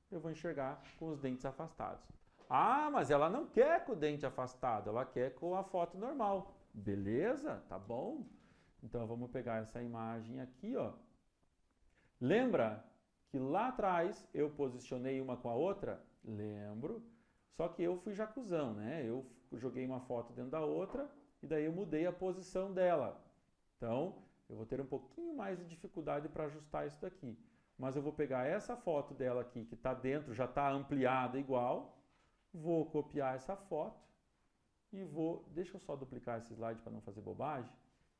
eu vou enxergar com os dentes afastados. Ah, mas ela não quer com o dente afastado, ela quer com a foto normal. Beleza? Tá bom? Então vamos pegar essa imagem aqui, ó. Lembra que lá atrás eu posicionei uma com a outra? Lembro. Só que eu fui jacuzão, né? Eu joguei uma foto dentro da outra e daí eu mudei a posição dela. Então, eu vou ter um pouquinho mais de dificuldade para ajustar isso daqui. Mas eu vou pegar essa foto dela aqui, que está dentro, já está ampliada igual. Vou copiar essa foto e vou, deixa eu só duplicar esse slide para não fazer bobagem,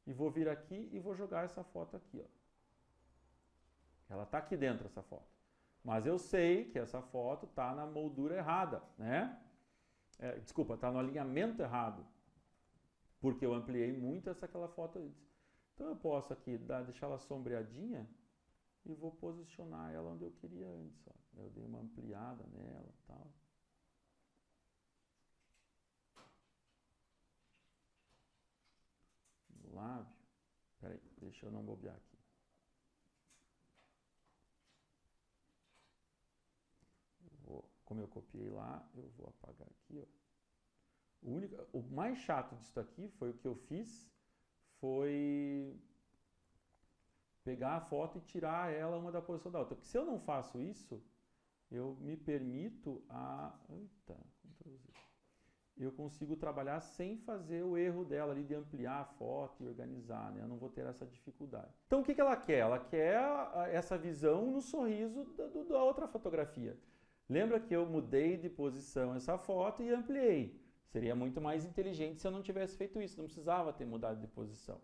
e vou vir aqui e vou jogar essa foto aqui, ó. Ela está aqui dentro, essa foto. Mas eu sei que essa foto está na moldura errada, né? Desculpa, está no alinhamento errado. Porque eu ampliei muito aquela foto antes. Então eu posso aqui deixar ela sombreadinha e vou posicionar ela onde eu queria antes. Ó. Eu dei uma ampliada nela e tal. No lábio. Peraí, deixa eu não bobear aqui. Como eu copiei lá, eu vou apagar aqui, ó. O mais chato disso aqui foi o que eu fiz, foi pegar a foto e tirar ela uma da posição da outra. Porque se eu não faço isso, eu me permito eu consigo trabalhar sem fazer o erro dela ali de ampliar a foto e organizar, né? Eu não vou ter essa dificuldade. Então o que ela quer? Ela quer essa visão no sorriso da outra fotografia. Lembra que eu mudei de posição essa foto e ampliei. Seria muito mais inteligente se eu não tivesse feito isso, não precisava ter mudado de posição.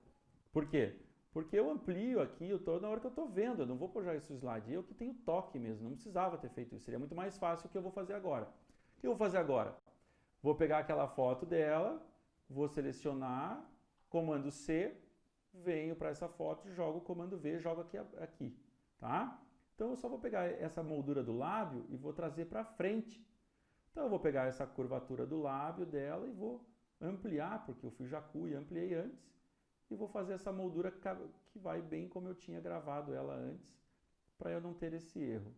Por quê? Porque eu amplio aqui na hora que eu estou vendo, eu não vou pôr isso no slide, eu que tenho toque mesmo, não precisava ter feito isso, seria muito mais fácil o que eu vou fazer agora. O que eu vou fazer agora? Vou pegar aquela foto dela, vou selecionar, comando C, venho para essa foto, jogo o comando V, jogo aqui, tá? Então eu só vou pegar essa moldura do lábio e vou trazer para frente. Então eu vou pegar essa curvatura do lábio dela e vou ampliar, porque eu fui jacu e ampliei antes, e vou fazer essa moldura que vai bem como eu tinha gravado ela antes, para eu não ter esse erro.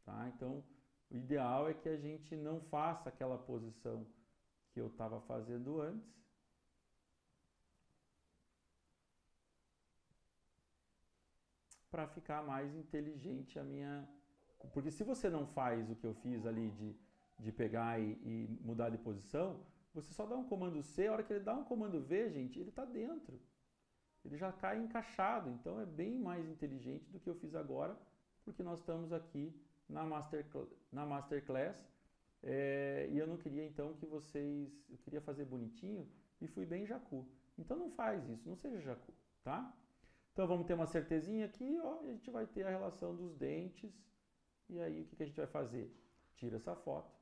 Tá? Então, o ideal é que a gente não faça aquela posição que eu estava fazendo antes. Para ficar mais inteligente a minha... Porque se você não faz o que eu fiz ali de pegar e mudar de posição, você só dá um comando C, a hora que ele dá um comando V, gente, ele está dentro. Ele já cai encaixado, então é bem mais inteligente do que eu fiz agora, porque nós estamos aqui na Masterclass e eu não queria então que vocês... Eu queria fazer bonitinho e fui bem jacu. Então não faz isso, não seja jacu, tá? Então vamos ter uma certezinha aqui, ó, e a gente vai ter a relação dos dentes. E aí o que a gente vai fazer? Tira essa foto,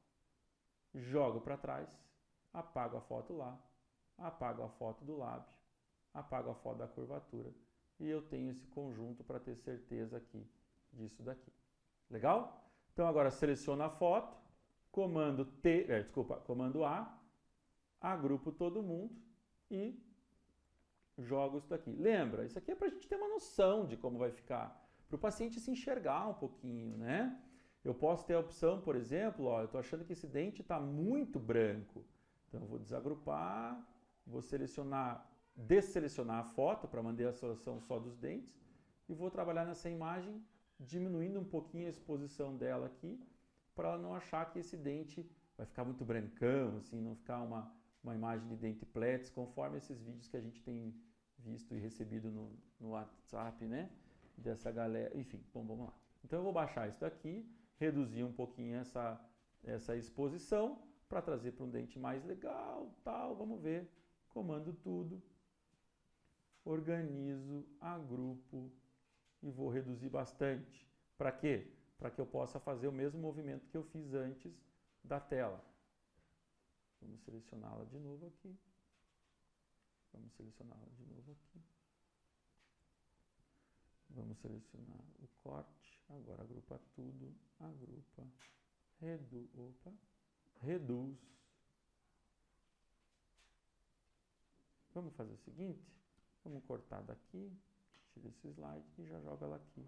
jogo para trás, apago a foto lá, apago a foto do lábio, apago a foto da curvatura e eu tenho esse conjunto para ter certeza aqui disso daqui. Legal? Então agora seleciono a foto, comando A, agrupo todo mundo e jogo isso daqui. Lembra, isso aqui é para a gente ter uma noção de como vai ficar, para o paciente se enxergar um pouquinho, né? Eu posso ter a opção, por exemplo, ó, eu estou achando que esse dente está muito branco, então eu vou desagrupar, vou desselecionar a foto para manter a seleção só dos dentes e vou trabalhar nessa imagem diminuindo um pouquinho a exposição dela aqui para ela não achar que esse dente vai ficar muito brancão, assim, não ficar uma imagem de dente plex, conforme esses vídeos que a gente tem visto e recebido no WhatsApp, né? Dessa galera, enfim, bom, vamos lá. Então eu vou baixar isso daqui, reduzir um pouquinho essa exposição para trazer para um dente mais legal, tal, vamos ver. Comando tudo, organizo, agrupo e vou reduzir bastante. Para quê? Para que eu possa fazer o mesmo movimento que eu fiz antes da tela. Vamos selecioná-la de novo aqui. Vamos selecioná-la de novo aqui. Vamos selecionar o corte. Agora agrupa tudo. Agrupa. Reduz. Vamos fazer o seguinte. Vamos cortar daqui. Tira esse slide e já joga ela aqui.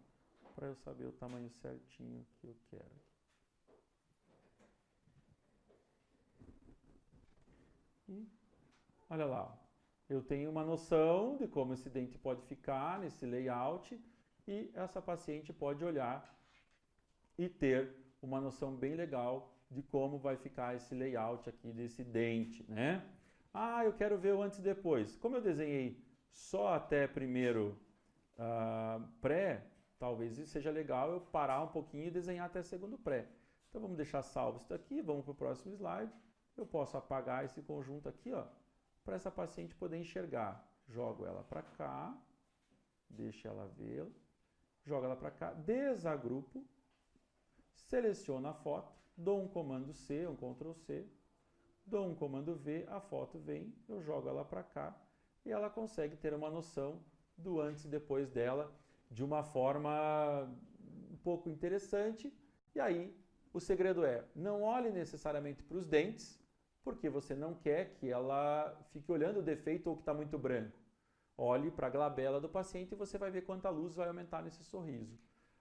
Para eu saber o tamanho certinho que eu quero. E olha lá, eu tenho uma noção de como esse dente pode ficar nesse layout e essa paciente pode olhar e ter uma noção bem legal de como vai ficar esse layout aqui desse dente, né? Ah, eu quero ver o antes e depois. Como eu desenhei só até primeiro pré, talvez isso seja legal eu parar um pouquinho e desenhar até segundo pré. Então vamos deixar salvo isso daqui, vamos para o próximo slide. eu posso apagar esse conjunto aqui, ó, para essa paciente poder enxergar. Jogo ela para cá, deixo ela vê-la, jogo ela para cá, desagrupo, seleciono a foto, dou um comando C, um Ctrl C, dou um comando V, a foto vem, eu jogo ela para cá e ela consegue ter uma noção do antes e depois dela de uma forma um pouco interessante. E aí o segredo é, não olhe necessariamente para os dentes, porque você não quer que ela fique olhando o defeito ou que está muito branco. Olhe para a glabela do paciente e você vai ver quanta luz vai aumentar nesse sorriso.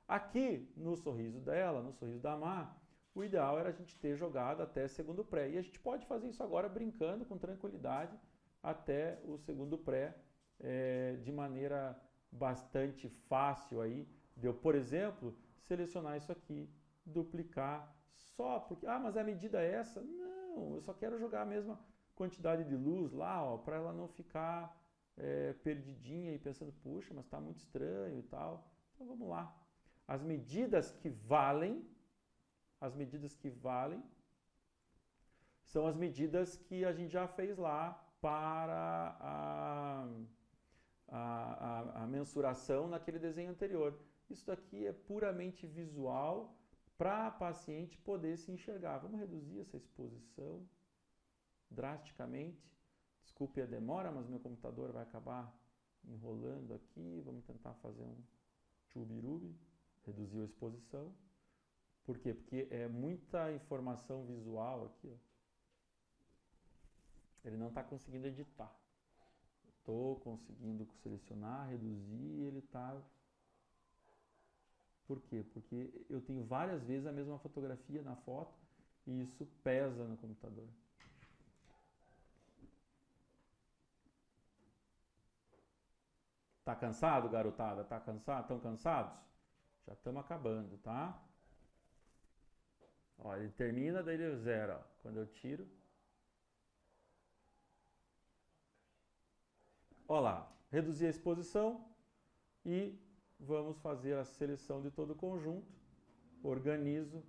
Aqui, no sorriso dela, no sorriso da Má, o ideal era a gente ter jogado até segundo pré. E a gente pode fazer isso agora brincando com tranquilidade até o segundo pré, de maneira bastante fácil aí. De eu, por exemplo, selecionar isso aqui, duplicar, só porque, mas a medida é essa? Não, eu só quero jogar a mesma quantidade de luz lá, para ela não ficar perdidinha e pensando, puxa, mas está muito estranho e tal. Então vamos lá. As medidas que valem são as medidas que a gente já fez lá para a mensuração naquele desenho anterior. Isso daqui é puramente visual para a paciente poder se enxergar. Vamos reduzir essa exposição drasticamente. Desculpe a demora, mas meu computador vai acabar enrolando aqui. Vamos tentar fazer um chubirubi. Reduziu a exposição. Por quê? Porque é muita informação visual aqui, ó. Ele não está conseguindo editar. Estou conseguindo selecionar, reduzir, ele está... Por quê? Porque eu tenho várias vezes a mesma fotografia na foto e isso pesa no computador. Tá cansado, garotada? Tá cansado? Estão cansados? Já estamos acabando, tá? Ó, ele termina, daí ele zera. Ó. Quando eu tiro... Olha lá, reduzir a exposição e vamos fazer a seleção de todo o conjunto. Organizo,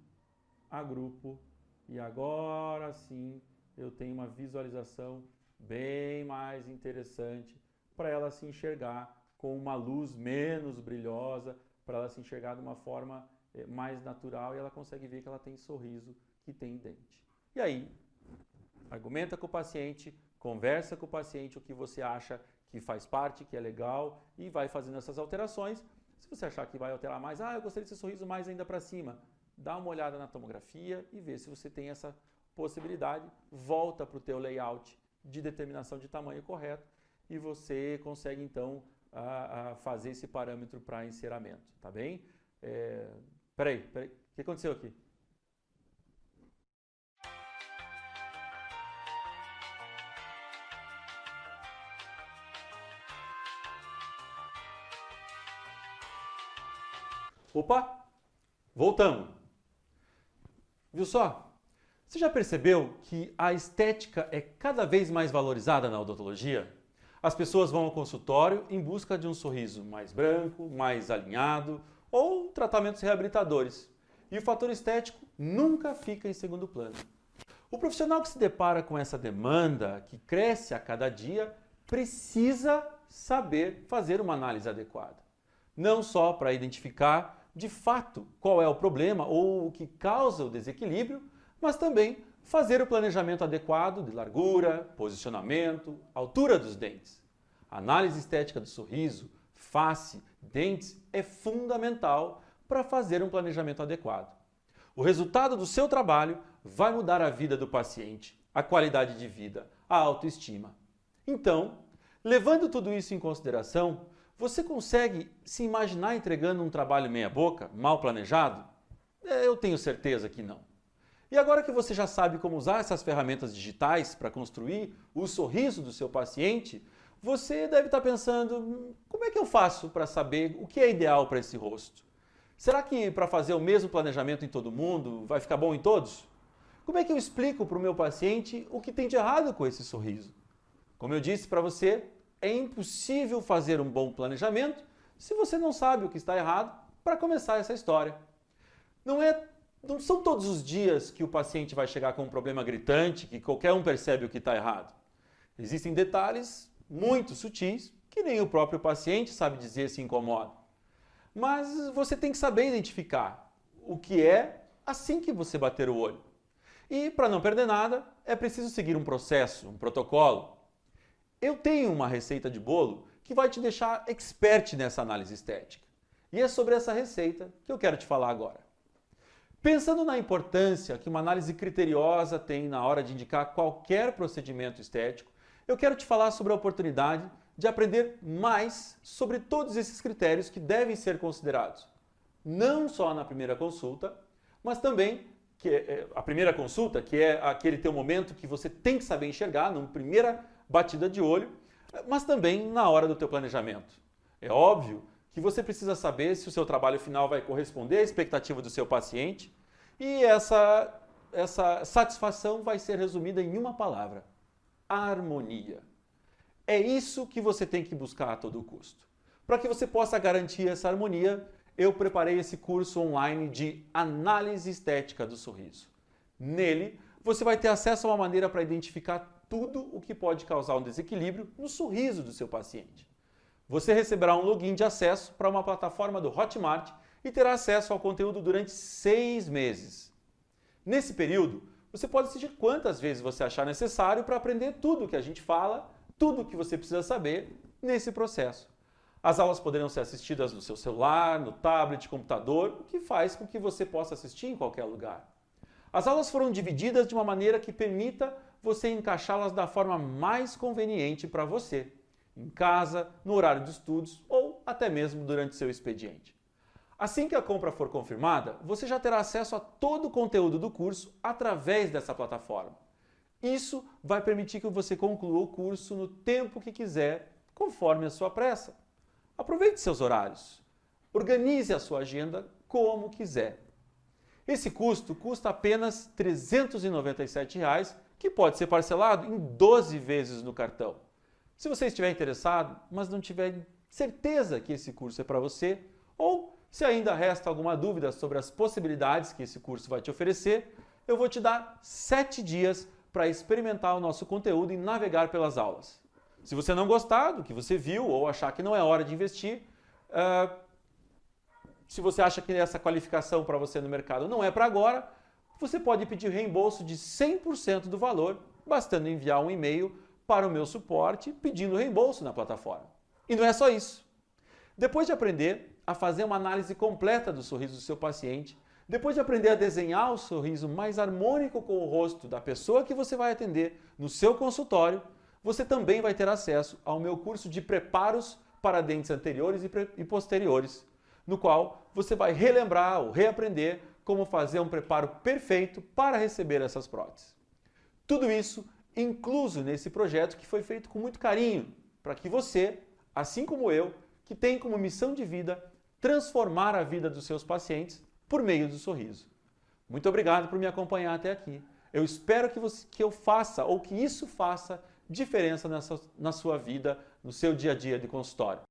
agrupo e agora sim eu tenho uma visualização bem mais interessante para ela se enxergar com uma luz menos brilhosa, para ela se enxergar de uma forma mais natural e ela consegue ver que ela tem sorriso, que tem dente. E aí, argumenta com o paciente, conversa com o paciente o que você acha que faz parte, que é legal e vai fazendo essas alterações. Se você achar que vai alterar mais, eu gostaria desse sorriso mais ainda para cima, dá uma olhada na tomografia e vê se você tem essa possibilidade, volta para o teu layout de determinação de tamanho correto e você consegue então fazer esse parâmetro para enceramento, tá bem? Peraí, o que aconteceu aqui? Opa, voltamos. Viu só? Você já percebeu que a estética é cada vez mais valorizada na odontologia? As pessoas vão ao consultório em busca de um sorriso mais branco, mais alinhado ou tratamentos reabilitadores. E o fator estético nunca fica em segundo plano. O profissional que se depara com essa demanda, que cresce a cada dia, precisa saber fazer uma análise adequada. Não só para identificar de fato qual é o problema ou o que causa o desequilíbrio, mas também fazer o planejamento adequado de largura, posicionamento, altura dos dentes. A análise estética do sorriso, face, dentes é fundamental para fazer um planejamento adequado. O resultado do seu trabalho vai mudar a vida do paciente, a qualidade de vida, a autoestima. Então, levando tudo isso em consideração, você consegue se imaginar entregando um trabalho meia-boca, mal planejado? Eu tenho certeza que não. E agora que você já sabe como usar essas ferramentas digitais para construir o sorriso do seu paciente, você deve estar pensando, como é que eu faço para saber o que é ideal para esse rosto? Será que para fazer o mesmo planejamento em todo mundo vai ficar bom em todos? Como é que eu explico para o meu paciente o que tem de errado com esse sorriso? Como eu disse para você, é impossível fazer um bom planejamento se você não sabe o que está errado para começar essa história. Não é Não são todos os dias que o paciente vai chegar com um problema gritante, que qualquer um percebe o que está errado. Existem detalhes muito sutis que nem o próprio paciente sabe dizer se incomoda. Mas você tem que saber identificar o que é assim que você bater o olho. E para não perder nada, é preciso seguir um processo, um protocolo. Eu tenho uma receita de bolo que vai te deixar expert nessa análise estética. E é sobre essa receita que eu quero te falar agora. Pensando na importância que uma análise criteriosa tem na hora de indicar qualquer procedimento estético, eu quero te falar sobre a oportunidade de aprender mais sobre todos esses critérios que devem ser considerados. Não só na primeira consulta, mas também a primeira consulta, que é aquele teu momento que você tem que saber enxergar, numa primeira batida de olho, mas também na hora do teu planejamento. É óbvio que você precisa saber se o seu trabalho final vai corresponder à expectativa do seu paciente e essa satisfação vai ser resumida em uma palavra: harmonia. É isso que você tem que buscar a todo custo. Para que você possa garantir essa harmonia, eu preparei esse curso online de análise estética do sorriso. Nele, você vai ter acesso a uma maneira para identificar tudo o que pode causar um desequilíbrio no sorriso do seu paciente. Você receberá um login de acesso para uma plataforma do Hotmart e terá acesso ao conteúdo durante 6 meses. Nesse período, você pode assistir quantas vezes você achar necessário para aprender tudo o que a gente fala, tudo o que você precisa saber nesse processo. As aulas poderão ser assistidas no seu celular, no tablet, computador, o que faz com que você possa assistir em qualquer lugar. As aulas foram divididas de uma maneira que permita você encaixá-las da forma mais conveniente para você, em casa, no horário de estudos ou até mesmo durante seu expediente. Assim que a compra for confirmada, você já terá acesso a todo o conteúdo do curso através dessa plataforma. Isso vai permitir que você conclua o curso no tempo que quiser, conforme a sua pressa. Aproveite seus horários. Organize a sua agenda como quiser. Esse custo custa apenas R$ 397, que pode ser parcelado em 12 vezes no cartão. Se você estiver interessado, mas não tiver certeza que esse curso é para você, ou se ainda resta alguma dúvida sobre as possibilidades que esse curso vai te oferecer, eu vou te dar 7 dias para experimentar o nosso conteúdo e navegar pelas aulas. Se você não gostar do que você viu ou achar que não é hora de investir, se você acha que essa qualificação para você no mercado não é para agora, você pode pedir reembolso de 100% do valor, bastando enviar um e-mail para o meu suporte pedindo reembolso na plataforma. E não é só isso. Depois de aprender a fazer uma análise completa do sorriso do seu paciente, depois de aprender a desenhar o sorriso mais harmônico com o rosto da pessoa que você vai atender no seu consultório, você também vai ter acesso ao meu curso de preparos para dentes anteriores e posteriores, no qual você vai relembrar ou reaprender como fazer um preparo perfeito para receber essas próteses. Tudo isso incluso nesse projeto que foi feito com muito carinho, para que você, assim como eu, que tem como missão de vida transformar a vida dos seus pacientes por meio do sorriso. Muito obrigado por me acompanhar até aqui. Eu espero que eu faça ou que isso faça diferença na sua vida, no seu dia a dia de consultório.